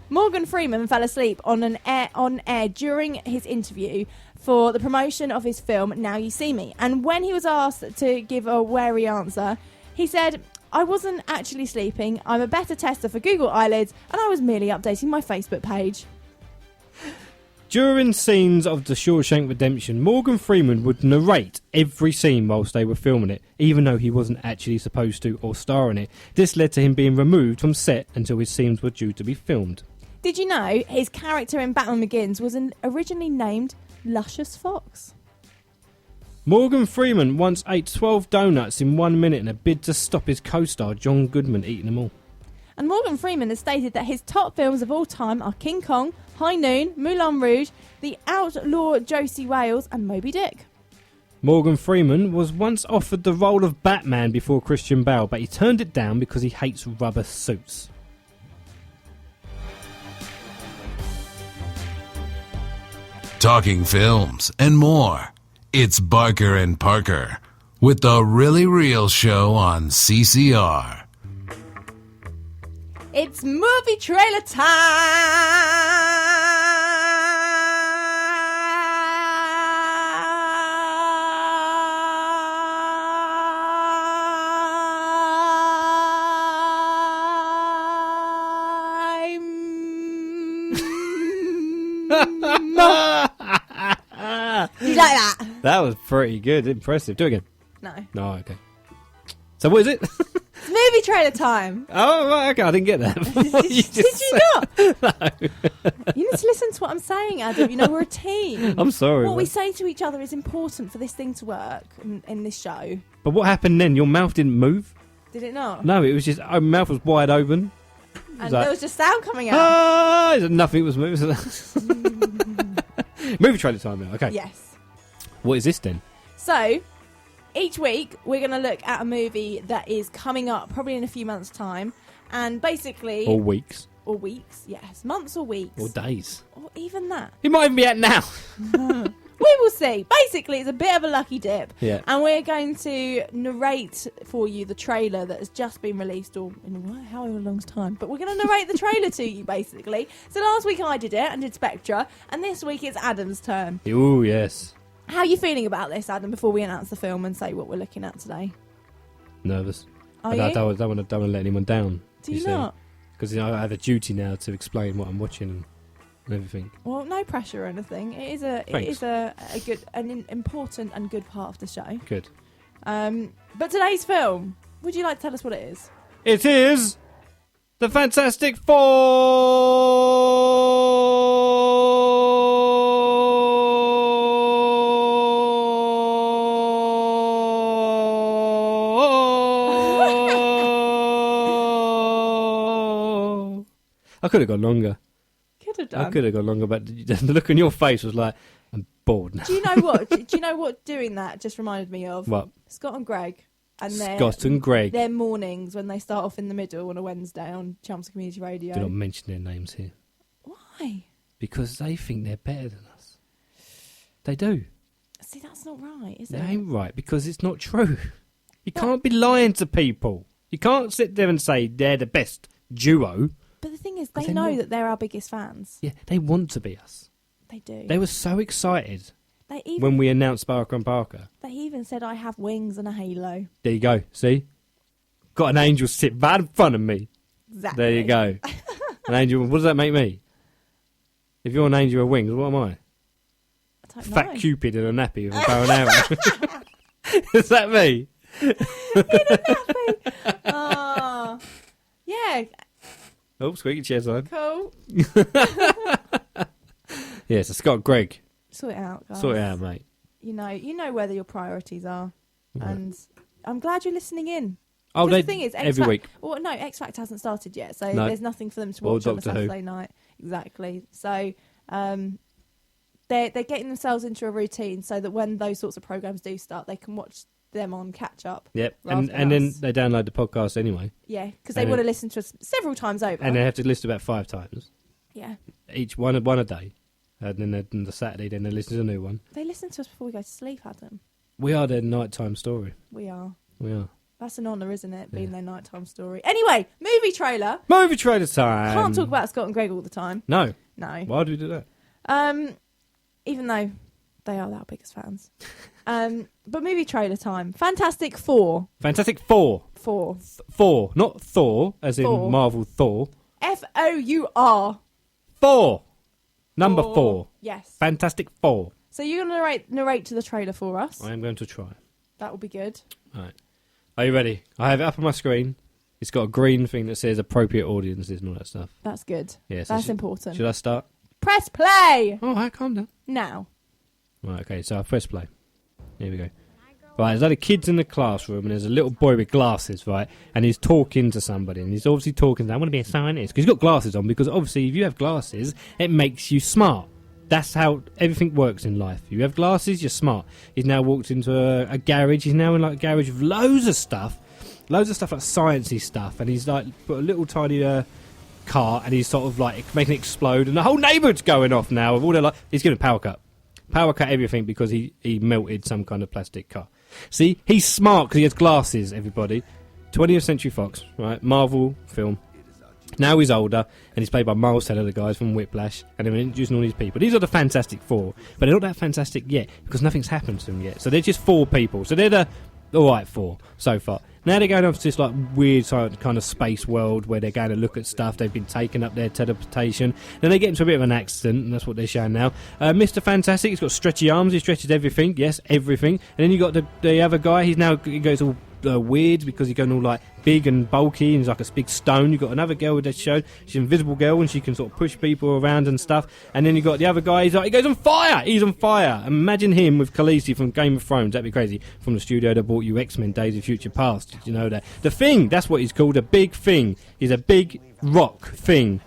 Speaker 2: Morgan Freeman fell asleep on air during his interview for the promotion of his film Now You See Me, and when he was asked to give a wary answer, he said, "I wasn't actually sleeping, I'm a better tester for Google Eyelids, and I was merely updating my Facebook page."
Speaker 1: During scenes of The Shawshank Redemption, Morgan Freeman would narrate every scene whilst they were filming it, even though he wasn't actually supposed to or star in it. This led to him being removed from set until his scenes were due to be filmed.
Speaker 2: Did you know his character in Batman Begins was originally named Luscious Fox?
Speaker 1: Morgan Freeman once ate 12 donuts in 1 minute in a bid to stop his co-star John Goodman eating them all.
Speaker 2: And Morgan Freeman has stated that his top films of all time are King Kong, High Noon, Moulin Rouge, The Outlaw Josie Wales and Moby Dick.
Speaker 1: Morgan Freeman was once offered the role of Batman before Christian Bale, but he turned it down because he hates rubber suits.
Speaker 3: Talking films and more. It's Barker and Parker with the Really Real Show on CCR.
Speaker 2: It's movie trailer time. Did you like that?
Speaker 1: That was pretty good, impressive. Do it again.
Speaker 2: No.
Speaker 1: No, okay. So what is it?
Speaker 2: It's movie trailer time.
Speaker 1: Oh, right, okay, I didn't get that.
Speaker 2: Did you not?
Speaker 1: No.
Speaker 2: You need to listen to what I'm saying, Adam. You know, we're a team.
Speaker 1: I'm sorry.
Speaker 2: What we
Speaker 1: man.
Speaker 2: say to each other is important for this thing to work in this show.
Speaker 1: But what happened then? Your mouth didn't move?
Speaker 2: Did it not?
Speaker 1: No, it was just, my mouth was wide open.
Speaker 2: And
Speaker 1: like,
Speaker 2: there was just sound coming out.
Speaker 1: Ah, nothing was moving. Movie trailer time now, okay.
Speaker 2: Yes.
Speaker 1: What is this then?
Speaker 2: So, each week we're going to look at a movie that is coming up probably in a few months' time. And basically...
Speaker 1: Or weeks.
Speaker 2: Or weeks, yes. Months or weeks.
Speaker 1: Or days.
Speaker 2: Or even that.
Speaker 1: It might even be out now.
Speaker 2: We will see. Basically, it's a bit of a lucky dip.
Speaker 1: Yeah.
Speaker 2: And we're going to narrate for you the trailer that has just been released, or in however long's time. But we're going to narrate the trailer to you, basically. So last week I did it and did Spectra, and this week it's Adam's turn.
Speaker 1: Oh, yes.
Speaker 2: How are you feeling about this, Adam, before we announce the film and say what we're looking at today?
Speaker 1: Nervous.
Speaker 2: Are
Speaker 1: I
Speaker 2: you?
Speaker 1: don't want to let anyone down.
Speaker 2: Do you not?
Speaker 1: Because I have a duty now to explain what I'm watching and everything.
Speaker 2: Well, no pressure or anything. It is a good, an important and good part of the show.
Speaker 1: Good.
Speaker 2: But today's film, would you like to tell us what it is?
Speaker 1: It is the Fantastic Four. I could have gone longer.
Speaker 2: Could have done.
Speaker 1: I could have gone longer, but the look on your face was like, I'm bored now.
Speaker 2: Do you know what? Do you know what doing that just reminded me of?
Speaker 1: What?
Speaker 2: Scott and Greg. And
Speaker 1: Scott and Greg.
Speaker 2: Their mornings when they start off in the middle on a Wednesday on Chelmsford Community Radio.
Speaker 1: Do not mention their names here.
Speaker 2: Why?
Speaker 1: Because they think they're better than us. They do.
Speaker 2: See, that's not right, is
Speaker 1: They
Speaker 2: it?
Speaker 1: ain't right, because it's not true. You can't be lying to people. You can't sit there and say they're the best duo.
Speaker 2: But the thing is, they know that they're our biggest fans.
Speaker 1: Yeah, they want to be us.
Speaker 2: They do.
Speaker 1: They were so excited when we announced Barker and Parker.
Speaker 2: They even said, I have wings and a halo.
Speaker 1: There you go. See? Got an angel sit right in front of me.
Speaker 2: Exactly.
Speaker 1: There you go. An angel. What does that make me? If you're an angel with wings, what am I?
Speaker 2: don't
Speaker 1: Fat
Speaker 2: know.
Speaker 1: Cupid in a nappy with a bow and arrow. Is that me?
Speaker 2: In a nappy. Oh. Yeah.
Speaker 1: Oh, squeaky chair's on.
Speaker 2: Cool.
Speaker 1: Yeah, so Scott, Greg.
Speaker 2: Sort it out, guys.
Speaker 1: Sort it out, mate.
Speaker 2: You know whether your priorities are.
Speaker 1: Right.
Speaker 2: And I'm glad you're listening in.
Speaker 1: Oh,
Speaker 2: the thing is,
Speaker 1: every week.
Speaker 2: Well, no, X Factor hasn't started yet, so
Speaker 1: No.
Speaker 2: there's nothing for them to
Speaker 1: Or
Speaker 2: watch on a
Speaker 1: Doctor Who.
Speaker 2: Saturday night. Exactly. So they're getting themselves into a routine so that when those sorts of programs do start, they can watch them on catch up.
Speaker 1: Yep,
Speaker 2: rather
Speaker 1: and
Speaker 2: than
Speaker 1: then
Speaker 2: us.
Speaker 1: they download the podcast anyway.
Speaker 2: Yeah, because they
Speaker 1: And
Speaker 2: want to listen to us several times over.
Speaker 1: And they have to listen about 5 times.
Speaker 2: Yeah.
Speaker 1: Each one a day. And then on the Saturday, then they listen to a new one.
Speaker 2: They listen to us before we go to sleep, Adam.
Speaker 1: We are their nighttime story.
Speaker 2: We are.
Speaker 1: We are.
Speaker 2: That's an honour, isn't it? Being their nighttime story. Anyway, movie trailer.
Speaker 1: Movie trailer time.
Speaker 2: Can't talk about Scott and Greg all the time.
Speaker 1: No.
Speaker 2: No.
Speaker 1: Why do we do that?
Speaker 2: Even though they are our biggest fans. But movie trailer time. Fantastic Four.
Speaker 1: Fantastic Four.
Speaker 2: Four.
Speaker 1: Four. Not Thor, as in
Speaker 2: Four.
Speaker 1: Marvel Thor.
Speaker 2: F-O-U-R.
Speaker 1: 4. Number 4.
Speaker 2: Yes.
Speaker 1: Fantastic Four.
Speaker 2: So you're going to narrate to the trailer for us.
Speaker 1: I am going to try.
Speaker 2: That will be good.
Speaker 1: All right. Are you ready? I have it up on my screen. It's got a green thing that says appropriate audiences and all that stuff.
Speaker 2: That's good.
Speaker 1: Yeah, so
Speaker 2: That's important.
Speaker 1: Should I start?
Speaker 2: Press play!
Speaker 1: Oh, right, calm down.
Speaker 2: Now.
Speaker 1: Right, okay, so I press play. Here we go. Right, there's a lot of kids in the classroom, and there's a little boy with glasses, right? And he's talking to somebody, and he's obviously talking to, I want to be a scientist, because he's got glasses on, because obviously if you have glasses, it makes you smart. That's how everything works in life. You have glasses, you're smart. He's now walked into a garage. He's now in like a garage with loads of stuff like sciencey stuff, and he's like put a little tiny car, and he's sort of like making it explode, and the whole neighbourhood's going off now. With all their he's giving a power cut everything because he melted some kind of plastic car. See, he's smart because he has glasses. Everybody, 20th Century Fox, right? Marvel film. Now he's older, and he's played by Miles Teller, the guys from Whiplash, and they're introducing all these people. These are the Fantastic Four, but they're not that fantastic yet, because nothing's happened to them yet. So they're just 4 people. So they're the alright 4 so far. Now they're going off to this like weird kind of space world where they're going to look at stuff. They've been taken up their teleportation. Then they get into a bit of an accident, and that's what they're showing now. Mr. Fantastic, he's got stretchy arms. He stretches everything. Yes, everything. And then you got the other guy. He goes all weird because he's going all like big and bulky, and he's like a big stone. You've got another girl with that show. She's an invisible girl, and she can sort of push people around and stuff. And then you got the other guy. He goes on fire. He's on fire. Imagine him with Khaleesi from Game of Thrones. That'd be crazy. From the studio that brought you X-Men: Days of Future Past. Did you know that? The Thing. That's what he's called. A big thing. He's a big rock thing.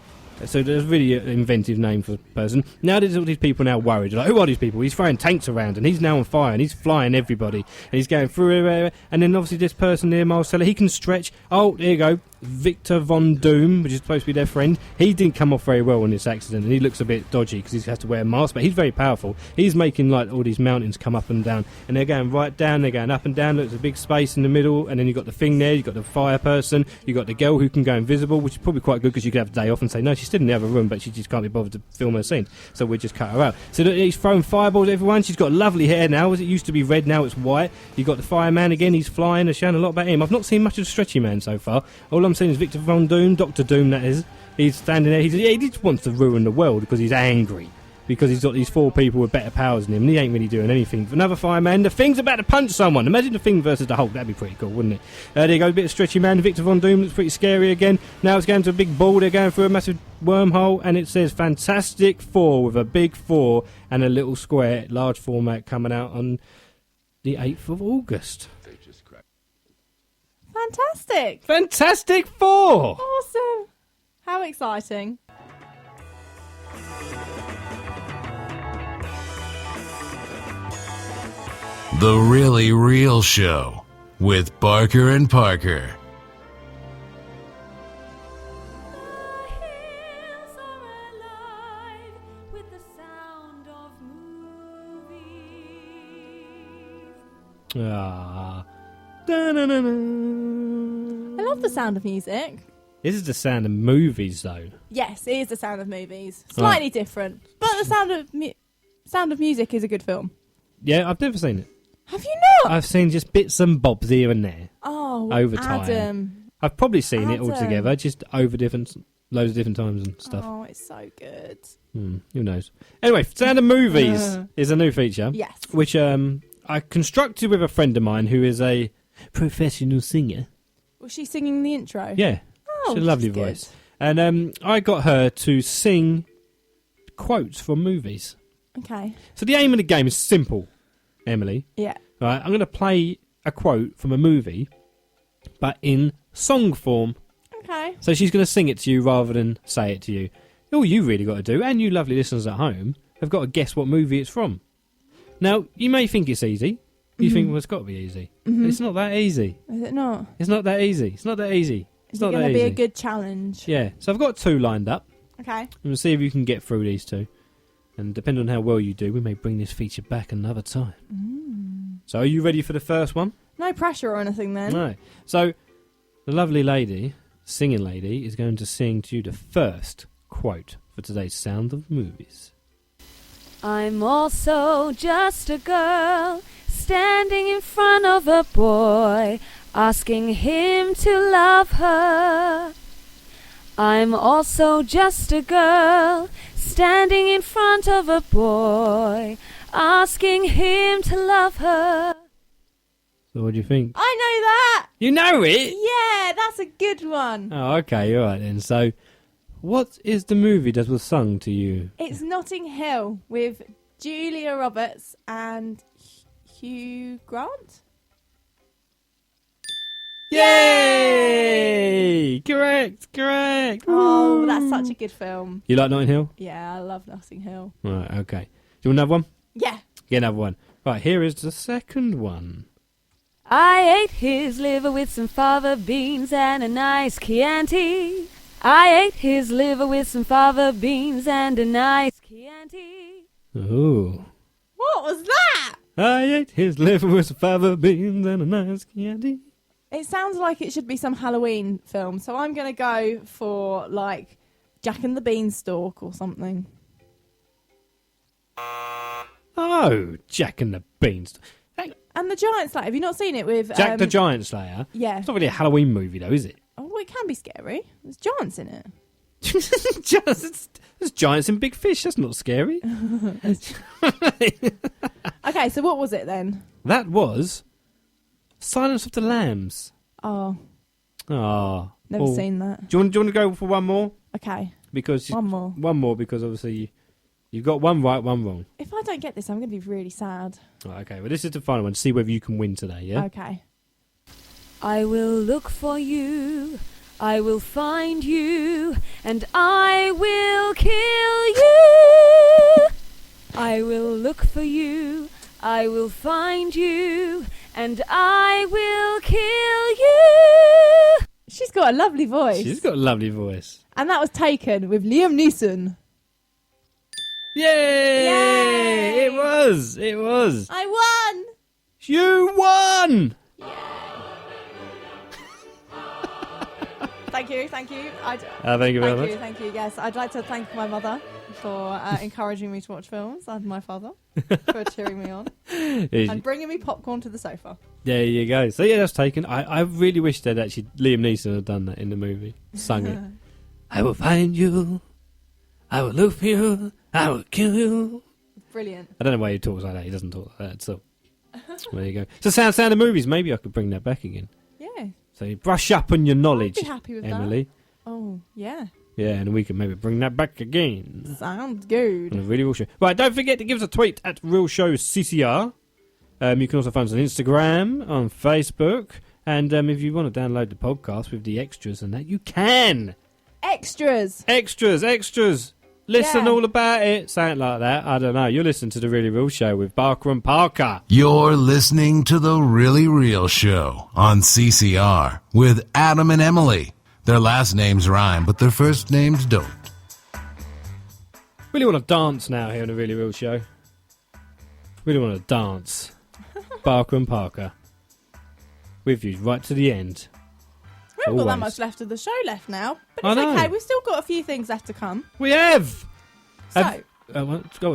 Speaker 1: So there's really an inventive name for a person. Now there's all these people now worried. Like, who are these people? He's throwing tanks around, and he's now on fire, and he's flying everybody, and he's going through everywhere. And then obviously this person here, Miles Teller, he can stretch. Oh, there you go. Victor Von Doom, which is supposed to be their friend. He didn't come off very well in this accident, and he looks a bit dodgy because he has to wear a mask, but he's very powerful. He's making like all these mountains come up and down, and they're going right down, they're going up and down. There's a big space in the middle, and then you've got the thing there, you've got the fire person, you've got the girl who can go invisible, which is probably quite good because you could have a day off and say, no, she's still in the other room, but she just can't be bothered to film her scenes, so we'll just cut her out. So he's throwing fireballs at everyone. She's got lovely hair now, as it used to be red, now it's white. You've got the fireman again, he's flying. They're showing a lot about him. I've not seen much of the Stretchy Man so far. All I'm seeing is Victor Von Doom, Dr. Doom that is. He's standing there, he just wants to ruin the world because he's angry. Because he's got these 4 people with better powers than him, and he ain't really doing anything. Another fireman, the Thing's about to punch someone. Imagine the Thing versus the Hulk, that'd be pretty cool, wouldn't it? There you go, a bit of Stretchy Man. Victor Von Doom looks pretty scary again. Now it's going to a big ball, they're going through a massive wormhole, and it says Fantastic Four with a big 4 and a little square, large format, coming out on the 8th of August.
Speaker 2: Fantastic.
Speaker 1: Fantastic Four!
Speaker 2: Awesome. How exciting.
Speaker 3: The Really Real Show with Barker and Parker.
Speaker 1: Ah.
Speaker 2: I love the sound of music.
Speaker 1: This is the sound of movies, though.
Speaker 2: Yes, it is the sound of movies. Slightly different, but the sound of music is a good film.
Speaker 1: Yeah, I've never seen it.
Speaker 2: Have you not?
Speaker 1: I've seen just bits and bobs here and there.
Speaker 2: Oh,
Speaker 1: over time.
Speaker 2: Adam.
Speaker 1: I've probably seen it all
Speaker 2: Adam.
Speaker 1: together, just over loads of different times and stuff.
Speaker 2: Oh, it's so good.
Speaker 1: Who knows? Anyway, Sound of Movies is a new feature.
Speaker 2: Yes.
Speaker 1: Which I constructed with a friend of mine who is a professional singer.
Speaker 2: Was she singing the intro?
Speaker 1: Yeah.
Speaker 2: Oh,
Speaker 1: She's a lovely
Speaker 2: good.
Speaker 1: voice. And I got her to sing quotes from movies.
Speaker 2: Okay.
Speaker 1: So the aim of the game is simple, Emily.
Speaker 2: Yeah.
Speaker 1: Right, I'm going to play a quote from a movie, but in song form.
Speaker 2: Okay.
Speaker 1: So she's going to sing it to you rather than say it to you. All you really got to do, and you lovely listeners at home, have got to guess what movie it's from. Now, you may think it's easy. You think, well, it's got to be easy. But it's not that easy.
Speaker 2: Is it not?
Speaker 1: It's not that easy. It's not that easy. It's not that easy.
Speaker 2: It's going to be a good challenge.
Speaker 1: Yeah. So I've got 2 lined up.
Speaker 2: Okay.
Speaker 1: And we'll see if you can get through these 2. And depending on how well you do, we may bring this feature back another time. So are you ready for the first one?
Speaker 2: No pressure or anything then.
Speaker 1: No. So the lovely lady, singing lady, is going to sing to you the first quote for today's Sound of Movies.
Speaker 10: I'm also just a girl standing in front of a boy, asking him to love her. I'm also just a girl standing in front of a boy, asking him to love her.
Speaker 1: So what do you think?
Speaker 2: I know that!
Speaker 1: You know it?
Speaker 2: Yeah, that's a good one.
Speaker 1: Oh, okay, all right then. So what is the movie that was sung to you?
Speaker 2: It's Notting Hill with Julia Roberts and Hugh Grant.
Speaker 1: Yay! Correct.
Speaker 2: Oh, that's such a good film.
Speaker 1: You like Notting Hill?
Speaker 2: Yeah, I love Notting Hill.
Speaker 1: Right, okay. Do you want another one?
Speaker 2: Yeah.
Speaker 1: Get another one. Right, here is the second one.
Speaker 10: I ate his liver with some fava beans and a nice Chianti. I ate his liver with some fava beans and a nice Chianti.
Speaker 1: Ooh.
Speaker 2: What was that?
Speaker 1: I ate his liver with some fava beans and a nice candy.
Speaker 2: It sounds like it should be some Halloween film, so I'm going to go for, like, Jack and the Beanstalk or something.
Speaker 1: Oh, Jack and the Beanstalk.
Speaker 2: And the Giant Slayer. Have you not seen it with...
Speaker 1: Jack the Giant Slayer?
Speaker 2: Yeah.
Speaker 1: It's not really a Halloween movie, though, is it?
Speaker 2: Oh, it can be scary. There's giants in it.
Speaker 1: There's giants and big fish. That's not scary.
Speaker 2: Okay, so what was it then?
Speaker 1: That was Silence of the Lambs.
Speaker 2: Oh.
Speaker 1: Oh.
Speaker 2: Never seen that.
Speaker 1: Do you want to go for one more?
Speaker 2: Okay.
Speaker 1: Because
Speaker 2: one more.
Speaker 1: One more because obviously you've got one right, one wrong.
Speaker 2: If I don't get this, I'm going to be really sad.
Speaker 1: Right, okay, well this is the final one. See whether you can win today, yeah?
Speaker 2: Okay.
Speaker 10: I will look for you, I will find you, and I will kill you. I will look for you, I will find you, and I will kill you.
Speaker 2: She's got a lovely voice.
Speaker 1: She's got a lovely voice.
Speaker 2: And that was taken with Liam Neeson.
Speaker 1: Yay! It was.
Speaker 2: I won!
Speaker 1: You won!
Speaker 2: Thank you.
Speaker 1: Thank you very much.
Speaker 2: Thank you. Yes, I'd like to thank my mother for encouraging me to watch films, and my father for cheering me on and bringing me popcorn to the sofa.
Speaker 1: There you go. So yeah, that's taken. I really wish that actually Liam Neeson had done that in the movie. Sung it. I will find you. I will look for you. I will kill you.
Speaker 2: Brilliant.
Speaker 1: I don't know why he talks like that. He doesn't talk like that. So there you go. So sound of movies. Maybe I could bring that back again.
Speaker 2: Yeah.
Speaker 1: So you brush up on your knowledge,
Speaker 2: I'd be happy with
Speaker 1: Emily.
Speaker 2: That. Oh, yeah.
Speaker 1: Yeah, and we can maybe bring that back again.
Speaker 2: Sounds good.
Speaker 1: On a really real show. Right, don't forget to give us a tweet at Real Show CCR. You can also find us on Instagram, on Facebook, and if you want to download the podcast with the extras and that, you can.
Speaker 2: Extras.
Speaker 1: Listen all about it. Something like that. I don't know. You're listening to The Really Real Show with Barker and Parker.
Speaker 3: You're listening to The Really Real Show on CCR with Adam and Emily. Their last names rhyme, but their first names don't.
Speaker 1: Really want to dance now here on The Really Real Show. Really want to dance. Barker and Parker. With you right to the end.
Speaker 2: We haven't got that
Speaker 1: Always.
Speaker 2: much left of the show left now. But
Speaker 1: I
Speaker 2: it's
Speaker 1: know.
Speaker 2: okay. We've still got a few things left to come.
Speaker 1: We have!
Speaker 2: So...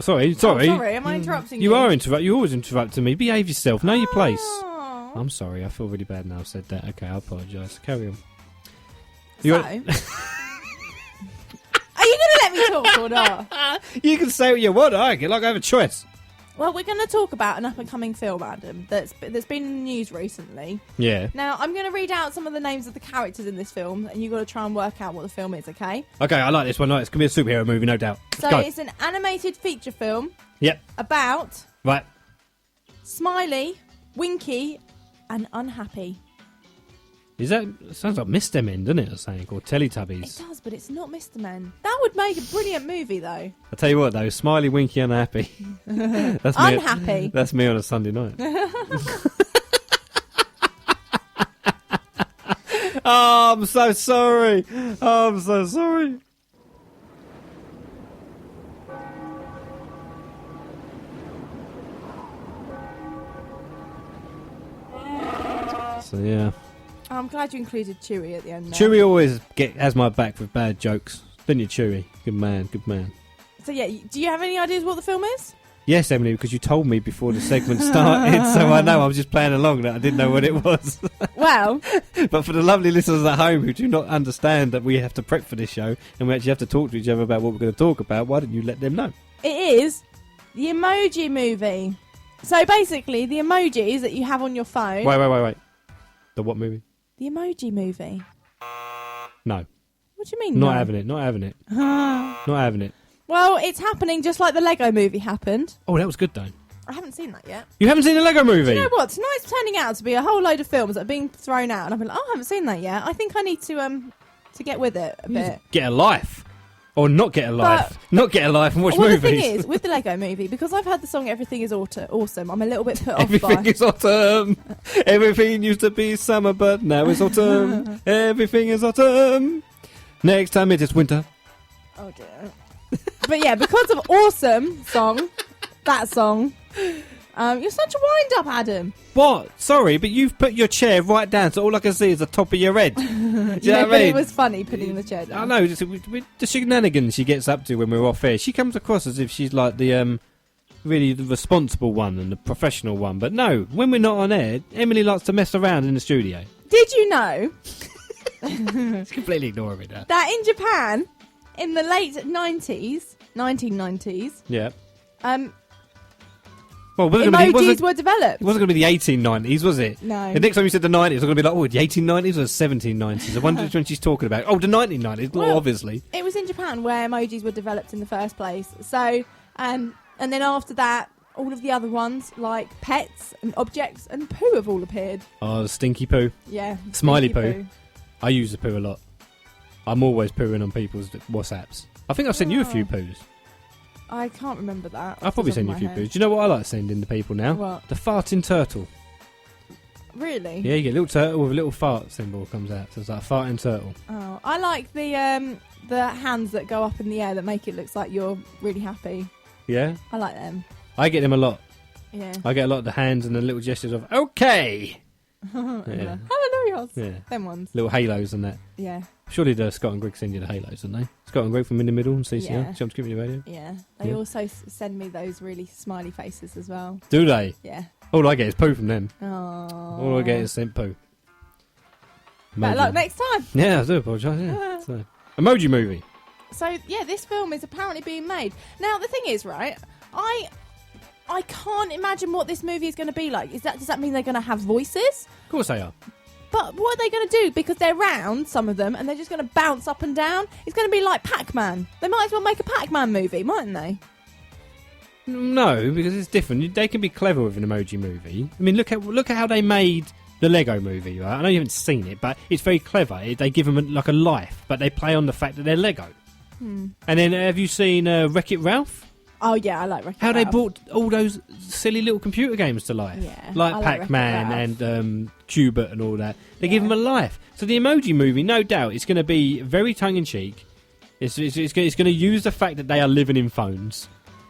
Speaker 1: sorry.
Speaker 2: sorry, am I interrupting you?
Speaker 1: You are interrupting. You always interrupting me. Behave yourself. Know your place. I'm sorry. I feel really bad now I've said that. Okay, I apologise. Carry on.
Speaker 2: Are you going to let me talk or not?
Speaker 1: You can say what you want. I have a choice.
Speaker 2: Well, we're going to talk about an up-and-coming film, Adam, that's been in the news recently.
Speaker 1: Yeah.
Speaker 2: Now, I'm going to read out some of the names of the characters in this film, and you've got to try and work out what the film is, okay?
Speaker 1: Okay, I like this one. It's going to be a superhero movie, no doubt.
Speaker 2: So it's an animated feature film.
Speaker 1: Yep.
Speaker 2: About...
Speaker 1: Right.
Speaker 2: Smiley, Winky, and Unhappy.
Speaker 1: Is that... Sounds like Mr. Men, doesn't it, or something? Or Teletubbies.
Speaker 2: It does, but it's not Mr. Men. That would make a brilliant movie, though.
Speaker 1: I'll tell you what, though. Smiley, Winky, Unhappy. That's me.
Speaker 2: Unhappy.
Speaker 1: That's me on a Sunday night. Oh, I'm so sorry. So, yeah.
Speaker 2: I'm glad you included Chewie at the end there.
Speaker 1: Chewie always has my back with bad jokes. Didn't you, Chewie? Good man.
Speaker 2: So, yeah, do you have any ideas what the film is?
Speaker 1: Yes, Emily, because you told me before the segment started, so I know I was just playing along that I didn't know what it was.
Speaker 2: Well...
Speaker 1: But for the lovely listeners at home who do not understand that we have to prep for this show and we actually have to talk to each other about what we're going to talk about, why don't you let them know?
Speaker 2: It is the Emoji movie. So, basically, the emojis that you have on your phone...
Speaker 1: Wait. The what movie?
Speaker 2: The Emoji movie.
Speaker 1: No.
Speaker 2: What do you mean,
Speaker 1: Not
Speaker 2: no?
Speaker 1: having it. Not having it.
Speaker 2: Well, it's happening just like the Lego movie happened.
Speaker 1: Oh, that was good, though.
Speaker 2: I haven't seen that yet.
Speaker 1: You haven't seen the Lego movie?
Speaker 2: Do you know what? Tonight's turning out to be a whole load of films that are being thrown out, and I've been like, I haven't seen that yet. I think I need to get with it a bit.
Speaker 1: Get a life. Or not get a life. Not get a life and watch movies.
Speaker 2: The thing is, with the Lego movie, because I've heard the song Everything is Awesome, I'm a little bit put off by...
Speaker 1: Everything is autumn. Everything used to be summer, but now it's autumn. Everything is autumn. Next time it is winter.
Speaker 2: Oh, dear. But yeah, because of Awesome song, that song, you're such a wind-up, Adam.
Speaker 1: What? Sorry, but you've put your chair right down, so all I can see is the top of your head. Do you know what I
Speaker 2: but
Speaker 1: mean?
Speaker 2: it was funny putting the chair down.
Speaker 1: I know, with the shenanigans she gets up to when we're off air, she comes across as if she's like the really the responsible one and the professional one. But no, when we're not on air, Emily likes to mess around in the studio.
Speaker 2: Did you know
Speaker 1: It's completely ignoring it now.
Speaker 2: that in Japan, in the late 1990s,
Speaker 1: Yeah.
Speaker 2: emojis were developed.
Speaker 1: It wasn't going to be the 1890s, was it?
Speaker 2: No.
Speaker 1: The next time you said the 90s, it was going to be like, oh, the 1890s or the 1790s? I wonder which one she's talking about. Oh, the 1990s,
Speaker 2: Well,
Speaker 1: obviously.
Speaker 2: It was in Japan where emojis were developed in the first place. So, and then after that, all of the other ones, like pets and objects and poo, have all appeared.
Speaker 1: Oh, stinky poo.
Speaker 2: Yeah.
Speaker 1: Smiley
Speaker 2: stinky
Speaker 1: poo. I use the poo a lot. I'm always pooing on people's WhatsApps. I think I've sent you a few poos.
Speaker 2: I can't remember that.
Speaker 1: I'll probably send you a few poos. Do you know what I like sending to people now?
Speaker 2: What?
Speaker 1: The farting turtle.
Speaker 2: Really?
Speaker 1: Yeah, you get a little turtle with a little fart symbol comes out. So it's like a farting turtle.
Speaker 2: Oh, I like the hands that go up in the air that make it look like you're really happy.
Speaker 1: Yeah?
Speaker 2: I like them.
Speaker 1: I get them a lot.
Speaker 2: Yeah.
Speaker 1: I get a lot of the hands and the little gestures of, okay!
Speaker 2: Hallelujah.
Speaker 1: Yeah.
Speaker 2: Them ones.
Speaker 1: Little halos and that.
Speaker 2: Yeah.
Speaker 1: Surely the Scott and Greg send you the halos, don't they? Scott and Greg from In the Middle and CCR,
Speaker 2: Yeah.
Speaker 1: Chelmsford Community Radio.
Speaker 2: Yeah. They also send me those really smiley faces as well.
Speaker 1: Do they?
Speaker 2: Yeah.
Speaker 1: All I get is poo from them.
Speaker 2: Oh.
Speaker 1: All I get is sent poo.
Speaker 2: Better luck next time.
Speaker 1: Yeah, I do apologise. Yeah. So, Emoji Movie.
Speaker 2: So, yeah, this film is apparently being made. Now, the thing is, right, I can't imagine what this movie is going to be like. Does that mean they're going to have voices?
Speaker 1: Of course they are.
Speaker 2: But what are they going to do? Because they're round, some of them, and they're just going to bounce up and down. It's going to be like Pac-Man. They might as well make a Pac-Man movie, mightn't they?
Speaker 1: No, because it's different. They can be clever with an Emoji Movie. I mean, look at how they made the Lego Movie, right? I know you haven't seen it, but it's very clever. They give them a life, but they play on the fact that they're Lego. And then have you seen Wreck-It Ralph?
Speaker 2: Oh, yeah, I like Wreck-It
Speaker 1: How
Speaker 2: Ralph.
Speaker 1: they brought all those silly little computer games to life.
Speaker 2: Yeah,
Speaker 1: like
Speaker 2: I like
Speaker 1: Pac-Man
Speaker 2: Wreck-It
Speaker 1: and Cubert and all that. They give them a life. So the Emoji Movie, no doubt, it's going to be very tongue-in-cheek. It's going to use the fact that they are living in phones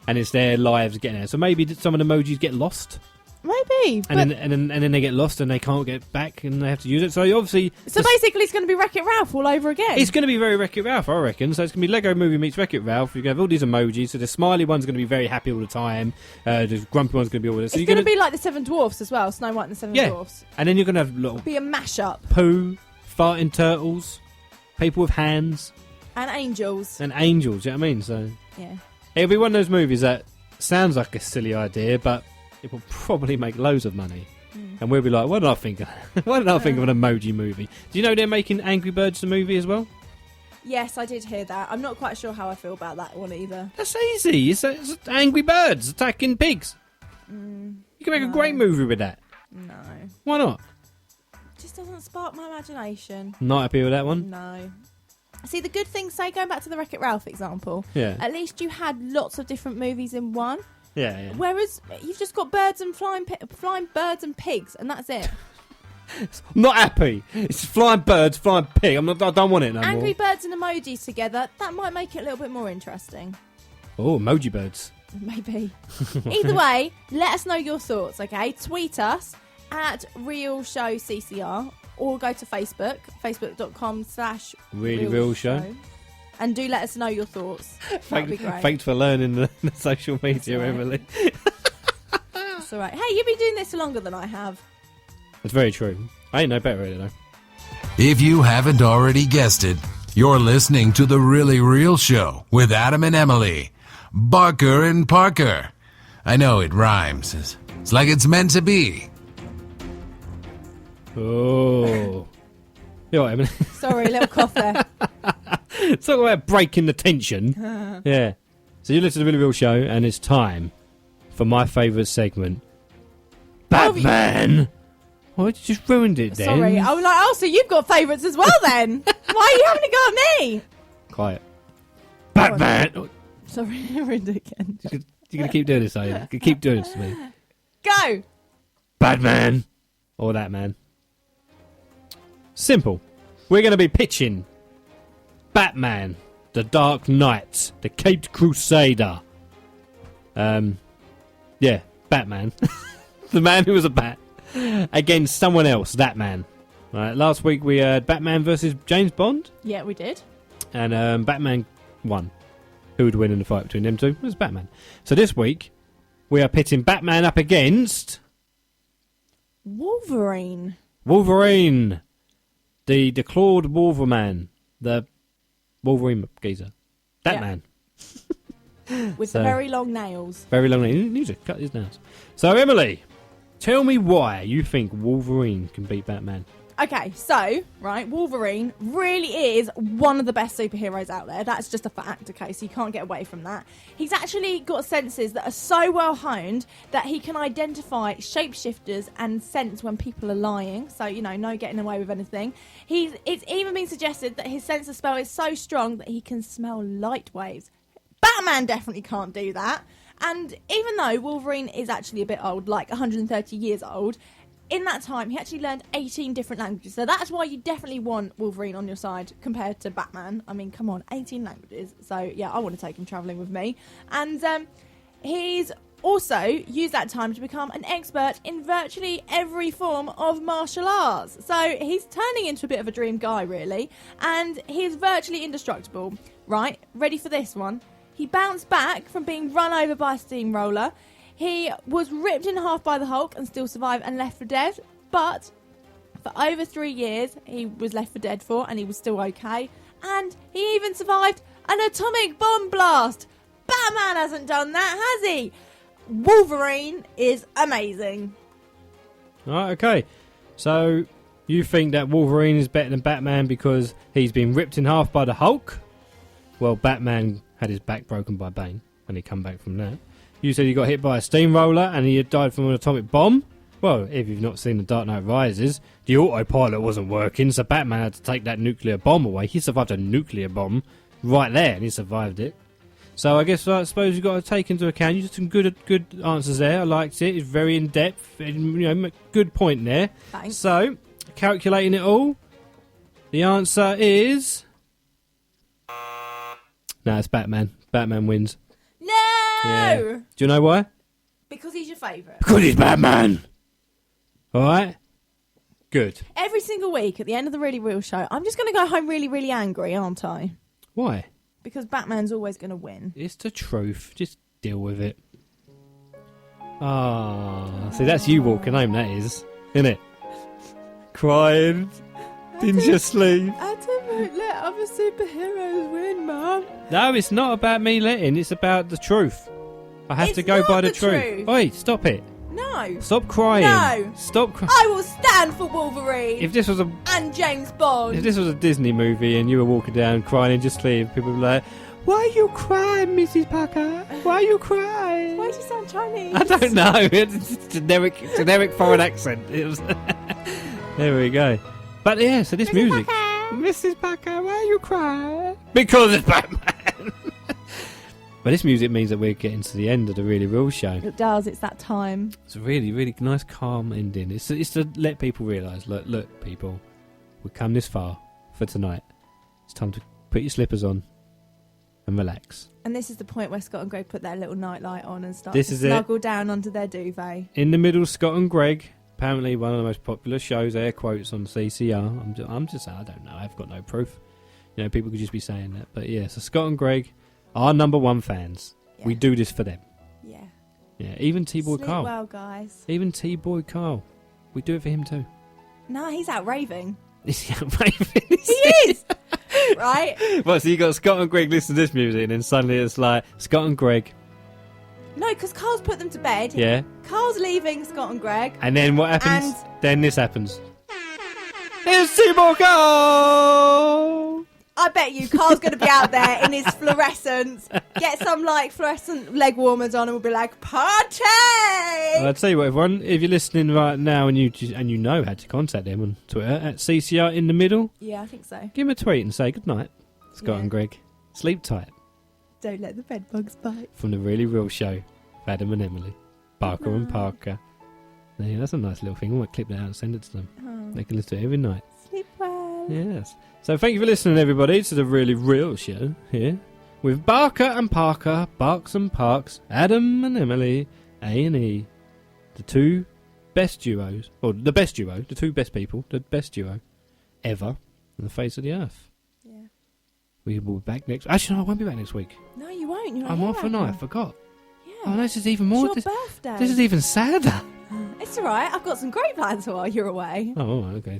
Speaker 1: and it's their lives getting there. So maybe some of the emojis get lost.
Speaker 2: Maybe.
Speaker 1: And then they get lost and they can't get back and they have to use it. So obviously...
Speaker 2: So basically it's going to be Wreck-It Ralph all over again.
Speaker 1: It's going to be very Wreck-It Ralph, I reckon. So it's going to be Lego Movie meets Wreck-It Ralph. You're going to have all these emojis. So the smiley one's going to be very happy all the time. The grumpy one's going to be all the... So
Speaker 2: it's going to be like the Seven Dwarfs as well. Snow White and the Seven Dwarfs.
Speaker 1: And then you're going to have little...
Speaker 2: Be a mashup.
Speaker 1: Poo, farting turtles, people with hands.
Speaker 2: And angels.
Speaker 1: And angels, you know what I mean? So
Speaker 2: yeah.
Speaker 1: It'll be one of those movies that sounds like a silly idea, but it will probably make loads of money. And we'll be like, what did I think of? Why did I think of an Emoji Movie? Do you know they're making Angry Birds the movie as well?
Speaker 2: Yes, I did hear that. I'm not quite sure how I feel about that one either.
Speaker 1: That's easy. It's Angry Birds attacking pigs. You can make a great movie with that.
Speaker 2: No.
Speaker 1: Why not?
Speaker 2: Just doesn't spark my imagination.
Speaker 1: Not happy with that one?
Speaker 2: No. See, the good thing, say, going back to the Wreck-It Ralph example, at least you had lots of different movies in one.
Speaker 1: Yeah.
Speaker 2: Whereas you've just got birds and flying birds and pigs, and that's it.
Speaker 1: I'm not happy. It's flying birds, flying pig. I don't want it no more.
Speaker 2: Angry Birds and emojis together, that might make it a little bit more interesting.
Speaker 1: Oh, Emoji Birds.
Speaker 2: Maybe. Either way, let us know your thoughts, okay? Tweet us at RealShowCCR or go to Facebook, facebook.com/RealShow. And do let us know your thoughts. That'd be great.
Speaker 1: Thanks for learning the social media, Emily.
Speaker 2: That's all right. Hey, you've been doing this longer than I have.
Speaker 1: That's very true. I ain't no better at it, though.
Speaker 3: If you haven't already guessed it, you're listening to The Really Real Show with Adam and Emily, Barker and Parker. I know it rhymes. It's like it's meant to be.
Speaker 1: Oh. You're right, Emily.
Speaker 2: Sorry, a little cough there.
Speaker 1: Talk about breaking the tension. Yeah. So you listen to The Really Real Show, and it's time for my favourite segment, Batman. Oh, you just ruined it then.
Speaker 2: Sorry, I was like, oh, so you've got favourites as well then? Why are you having a go at me?
Speaker 1: Quiet. Batman. Oh,
Speaker 2: sorry, I ruined it again.
Speaker 1: you're going to keep doing this, are you? You keep doing this to me.
Speaker 2: Go.
Speaker 1: Batman. Or that man. Simple. We're going to be pitching Batman, the Dark Knight, the Caped Crusader. Yeah, Batman. The man who was a bat. Against someone else, that man. Right, last week we had Batman versus James Bond.
Speaker 2: Yeah, we did.
Speaker 1: And Batman won. Who would win in the fight between them two? It was Batman. So this week we are pitting Batman up against
Speaker 2: Wolverine.
Speaker 1: Wolverine. The clawed Wolverine. The Wolverine geezer. That man.
Speaker 2: With the very long nails.
Speaker 1: Very long nails. He needs to cut his nails. So, Emily, tell me why you think Wolverine can beat Batman.
Speaker 2: Okay, so, right, Wolverine really is one of the best superheroes out there. That's just a fact, okay, so you can't get away from that. He's actually got senses that are so well honed that he can identify shapeshifters and sense when people are lying. So, you know, no getting away with anything. It's even been suggested that his sense of smell is so strong that he can smell light waves. Batman definitely can't do that. And even though Wolverine is actually a bit old, like 130 years old, in that time, he actually learned 18 different languages. So that's why you definitely want Wolverine on your side compared to Batman. I mean, come on, 18 languages. So, yeah, I want to take him travelling with me. And he's also used that time to become an expert in virtually every form of martial arts. So he's turning into a bit of a dream guy, really. And he's virtually indestructible. Right, ready for this one? He bounced back from being run over by a steamroller. He was ripped in half by the Hulk and still survived and left for dead. But for over 3 years, he was left for dead for, and he was still okay. And he even survived an atomic bomb blast. Batman hasn't done that, has he? Wolverine is amazing.
Speaker 1: Right, okay. So you think that Wolverine is better than Batman because he's been ripped in half by the Hulk? Well, Batman had his back broken by Bane, and he come back from that. You said he got hit by a steamroller and he had died from an atomic bomb? Well, if you've not seen The Dark Knight Rises, the autopilot wasn't working, so Batman had to take that nuclear bomb away. He survived a nuclear bomb right there, and he survived it. So I guess I suppose you've got to take into account. You did some good answers there. I liked it. It's very in depth. Good point there.
Speaker 2: Thanks.
Speaker 1: So, calculating it all, the answer is no, it's Batman. Batman wins.
Speaker 2: No!
Speaker 1: Yeah. Do you know why?
Speaker 2: Because he's your favourite.
Speaker 1: Because he's Batman. All right. Good.
Speaker 2: Every single week at the end of the Really Real show, I'm just going to go home really, really angry, aren't I?
Speaker 1: Why?
Speaker 2: Because Batman's always going to win.
Speaker 1: It's the truth. Just deal with it. See, that's you walking home, that is. Isn't it? Crying. Didn't you sleep?
Speaker 2: Adam won't let other superheroes win, Mum.
Speaker 1: No, it's not about me letting. It's about the truth. I have to go by the truth. Oi, stop it.
Speaker 2: No.
Speaker 1: Stop crying.
Speaker 2: No.
Speaker 1: Stop crying.
Speaker 2: I will stand for Wolverine.
Speaker 1: If this was a...
Speaker 2: And James Bond.
Speaker 1: If this was a Disney movie and you were walking down crying in your sleeve, people would be like, why are you crying, Mrs. Parker? Why are you crying?
Speaker 2: Why do you sound Chinese?
Speaker 1: I don't know. It's generic foreign accent. It was there we go. But yeah, so this
Speaker 2: Mrs.
Speaker 1: music.
Speaker 2: Parker.
Speaker 1: Mrs. Parker, why are you crying? Because it's Batman. But this music means that we're getting to the end of the Really Real show.
Speaker 2: It does. It's that time.
Speaker 1: It's a really, really nice, calm ending. It's to let people realise, look, people, we've come this far for tonight. It's time to put your slippers on and relax.
Speaker 2: And this is the point where Scott and Greg put their little nightlight on and start
Speaker 1: This
Speaker 2: to
Speaker 1: is it.
Speaker 2: snuggle down under their duvet.
Speaker 1: In the middle, Scott and Greg, apparently one of the most popular shows, air quotes, on CCR. I'm just I don't know. I've got no proof. You know, people could just be saying that. But yeah, so Scott and Greg are number one fans.
Speaker 2: Yeah.
Speaker 1: We do this for them.
Speaker 2: Yeah.
Speaker 1: Yeah, even T-Boy
Speaker 2: Sleep
Speaker 1: Carl.
Speaker 2: well, guys.
Speaker 1: Even T-Boy Carl. We do it for him too.
Speaker 2: No, he's out raving.
Speaker 1: Is he out raving?
Speaker 2: He is! Right?
Speaker 1: Well, so you got Scott and Greg listen to this music and then suddenly it's like, Scott and Greg.
Speaker 2: No, because Carl's put them to bed.
Speaker 1: Yeah.
Speaker 2: Carl's leaving Scott and Greg.
Speaker 1: And then what happens?
Speaker 2: And
Speaker 1: then this happens. It's T-Boy Carl!
Speaker 2: I bet you Carl's going to be out there in his fluorescence, get some like fluorescent leg warmers on, and we'll be like, party!
Speaker 1: Well, I'll tell you what, everyone, if you're listening right now and you know how to contact them on Twitter at CCR in the middle,
Speaker 2: Yeah, I think so.
Speaker 1: give them a tweet and say good night, Scott
Speaker 2: Yeah.
Speaker 1: and Greg. Sleep tight.
Speaker 2: Don't let the bed bugs bite.
Speaker 1: From the Really Real show, with Adam and Emily, Barker and Parker. Yeah, that's a nice little thing. I might clip that out and send it to them.
Speaker 2: Oh,
Speaker 1: They can listen to it every night.
Speaker 2: sleep well.
Speaker 1: Yes. So thank you for listening, everybody, to the Really Real show here with Barker and Parker, Barks and Parks, Adam and Emily, A&E, the two best duos, or the best duo, the two best people, the best duo ever on the face of the earth.
Speaker 2: Yeah.
Speaker 1: We will be back next. Actually, no, I won't be back next week.
Speaker 2: No, you won't. You're not
Speaker 1: I'm
Speaker 2: here,
Speaker 1: off for
Speaker 2: Adam.
Speaker 1: night. I forgot.
Speaker 2: Yeah.
Speaker 1: Oh no, this is even more.
Speaker 2: It's your birthday.
Speaker 1: This is even sadder.
Speaker 2: It's alright. I've got some great plans while you're away.
Speaker 1: Oh, okay.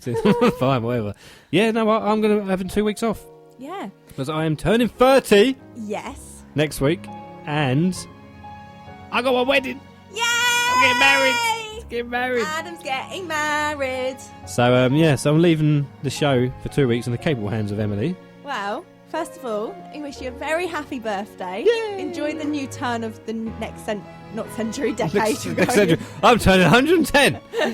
Speaker 1: Fine, whatever. Yeah, no, I'm going to have 2 weeks off
Speaker 2: Yeah.
Speaker 1: because I am turning 30
Speaker 2: Yes.
Speaker 1: next week, and I got my wedding.
Speaker 2: Yay!
Speaker 1: I'm getting married. Getting married.
Speaker 2: Adam's getting married.
Speaker 1: So, so I'm leaving the show for 2 weeks in the capable hands of Emily.
Speaker 2: Well, first of all, I wish you a very happy birthday.
Speaker 1: Yay!
Speaker 2: Enjoy the new turn of the next decade
Speaker 1: Next
Speaker 2: you're going
Speaker 1: century. I'm turning 110.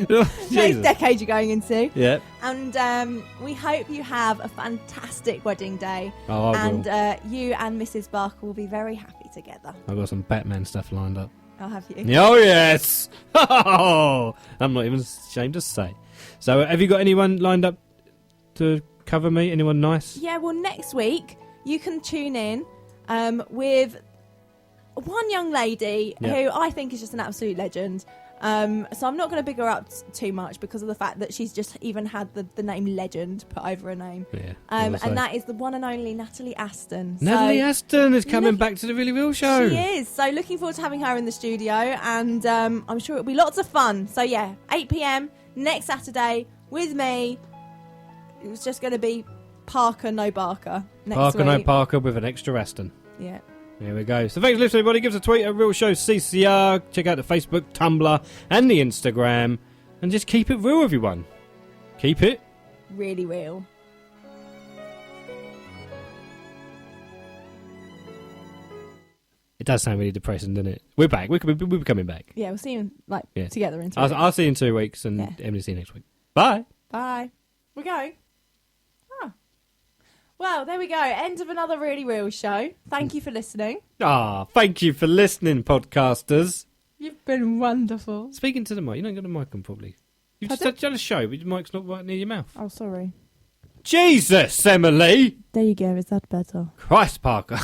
Speaker 2: next
Speaker 1: Jesus.
Speaker 2: decade you're going into.
Speaker 1: Yeah.
Speaker 2: And we hope you have a fantastic wedding day.
Speaker 1: Oh, I will.
Speaker 2: And you and Mrs. Barker will be very happy together.
Speaker 1: I've got some Batman stuff lined up.
Speaker 2: I'll have you.
Speaker 1: Oh, yes. I'm not even ashamed to say. So have you got anyone lined up to cover me? Anyone nice?
Speaker 2: Yeah, well, next week you can tune in with one young lady who I think is just an absolute legend. So I'm not going to big her up too much because of the fact that she's just even had the name Legend put over her name.
Speaker 1: Yeah.
Speaker 2: And that is the one and only Natalie Aston.
Speaker 1: Natalie Aston is coming back to the Really Real Show.
Speaker 2: She is. So looking forward to having her in the studio, and I'm sure it'll be lots of fun. So yeah, 8 p.m. next Saturday with me. It was just going to be Parker, no Barker.
Speaker 1: Parker, no Parker with an extra Aston.
Speaker 2: Yeah.
Speaker 1: There we go. So thanks for listening, everybody. Give us a tweet at Real Show CCR. Check out the Facebook, Tumblr, and the Instagram. And just keep it real, everyone. Keep it
Speaker 2: really real.
Speaker 1: It does sound really depressing, doesn't it? We're back. We're coming back.
Speaker 2: Yeah, we'll see you together in 2 weeks.
Speaker 1: I'll see you in 2 weeks, and Emily see you next week. Bye.
Speaker 2: Bye. We go. Well, there we go. End of another Really Real show. Thank you for listening.
Speaker 1: Thank you for listening, podcasters.
Speaker 2: You've been wonderful.
Speaker 1: Speaking to the mic. You don't got the mic on properly. You've just done a show, but your mic's not right near your mouth.
Speaker 2: Oh, sorry.
Speaker 1: Jesus, Emily!
Speaker 2: There you go. Is that better?
Speaker 1: Christ, Parker.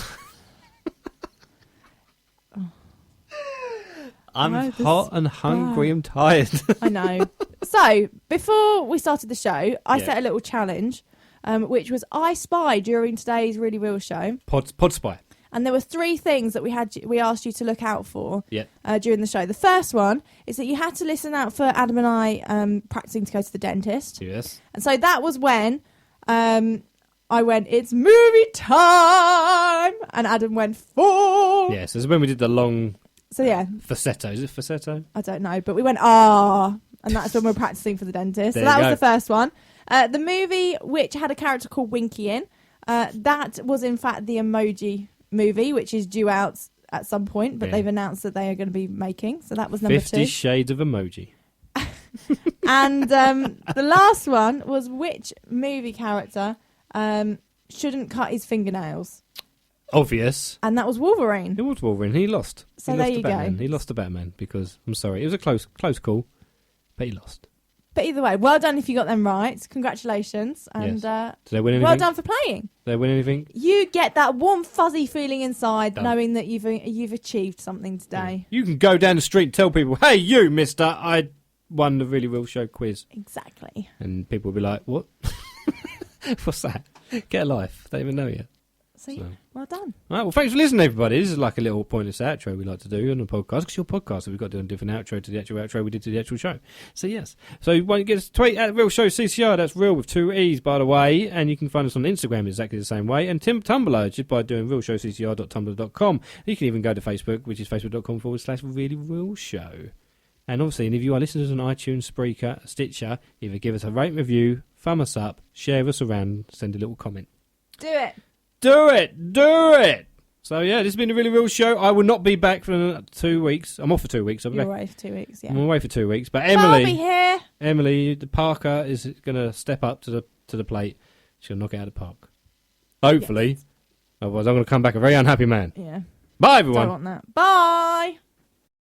Speaker 1: I'm hot and hungry and tired.
Speaker 2: I know. So, before we started the show, I set a little challenge. Which was I Spy during today's Really Real show.
Speaker 1: Pod Spy.
Speaker 2: And there were 3 things that we asked you to look out for during the show. The first one is that you had to listen out for Adam and I practicing to go to the dentist.
Speaker 1: Yes.
Speaker 2: And so that was when I went, it's movie time! And Adam went, 4!
Speaker 1: Yes, this is when we did the long falsetto. Is it falsetto?
Speaker 2: I don't know, but we went, and that's when we're practicing for the dentist. So that was the first one. The movie, which had a character called Winky in, that was in fact the Emoji movie, which is due out at some point, but they've announced that they are going to be making. So that was number
Speaker 1: 50
Speaker 2: 2.
Speaker 1: Shades of Emoji.
Speaker 2: And the last one was which movie character shouldn't cut his fingernails.
Speaker 1: Obvious.
Speaker 2: And that was Wolverine.
Speaker 1: It was Wolverine. He lost.
Speaker 2: So there you go.
Speaker 1: He lost to Batman because, I'm sorry, it was a close call, but he lost.
Speaker 2: But either way, well done if you got them right. Congratulations. And
Speaker 1: Did they win anything?
Speaker 2: Well done for playing.
Speaker 1: Did they win anything?
Speaker 2: You get that warm, fuzzy feeling inside knowing that you've achieved something today.
Speaker 1: You can go down the street and tell people, hey, you, mister, I won the Really Real Show quiz.
Speaker 2: Exactly.
Speaker 1: And people will be like, what? What's that? Get a life. They don't even know yet.
Speaker 2: So, well done.
Speaker 1: All right, well, thanks for listening, everybody. This is like a little pointless outro we like to do on the podcast. Because your podcast, so we've got to do a different outro to the actual outro we did to the actual show. So, yes. So, you want to get us a tweet at Real Show CCR. That's real with 2 E's, by the way. And you can find us on Instagram exactly the same way. And Tumblr, just by doing realshowccr.tumblr.com. You can even go to Facebook, which is facebook.com/Really Real Show. And obviously, and if you are listeners on iTunes, Spreaker, Stitcher, either give us a rate review, thumb us up, share us around, send a little comment.
Speaker 2: Do it.
Speaker 1: Do it! So, yeah, this has been a Really Real show. I will not be back for 2 weeks. I'm off for 2 weeks.
Speaker 2: You're away for 2 weeks, yeah.
Speaker 1: I'm away for 2 weeks. But
Speaker 2: I'll be here.
Speaker 1: Emily, the Parker, is going to step up to the plate. She'll knock it out of the park. Hopefully. Yes. Otherwise, I'm going to come back a very unhappy man.
Speaker 2: Yeah.
Speaker 1: Bye, everyone.
Speaker 2: Don't want that. Bye.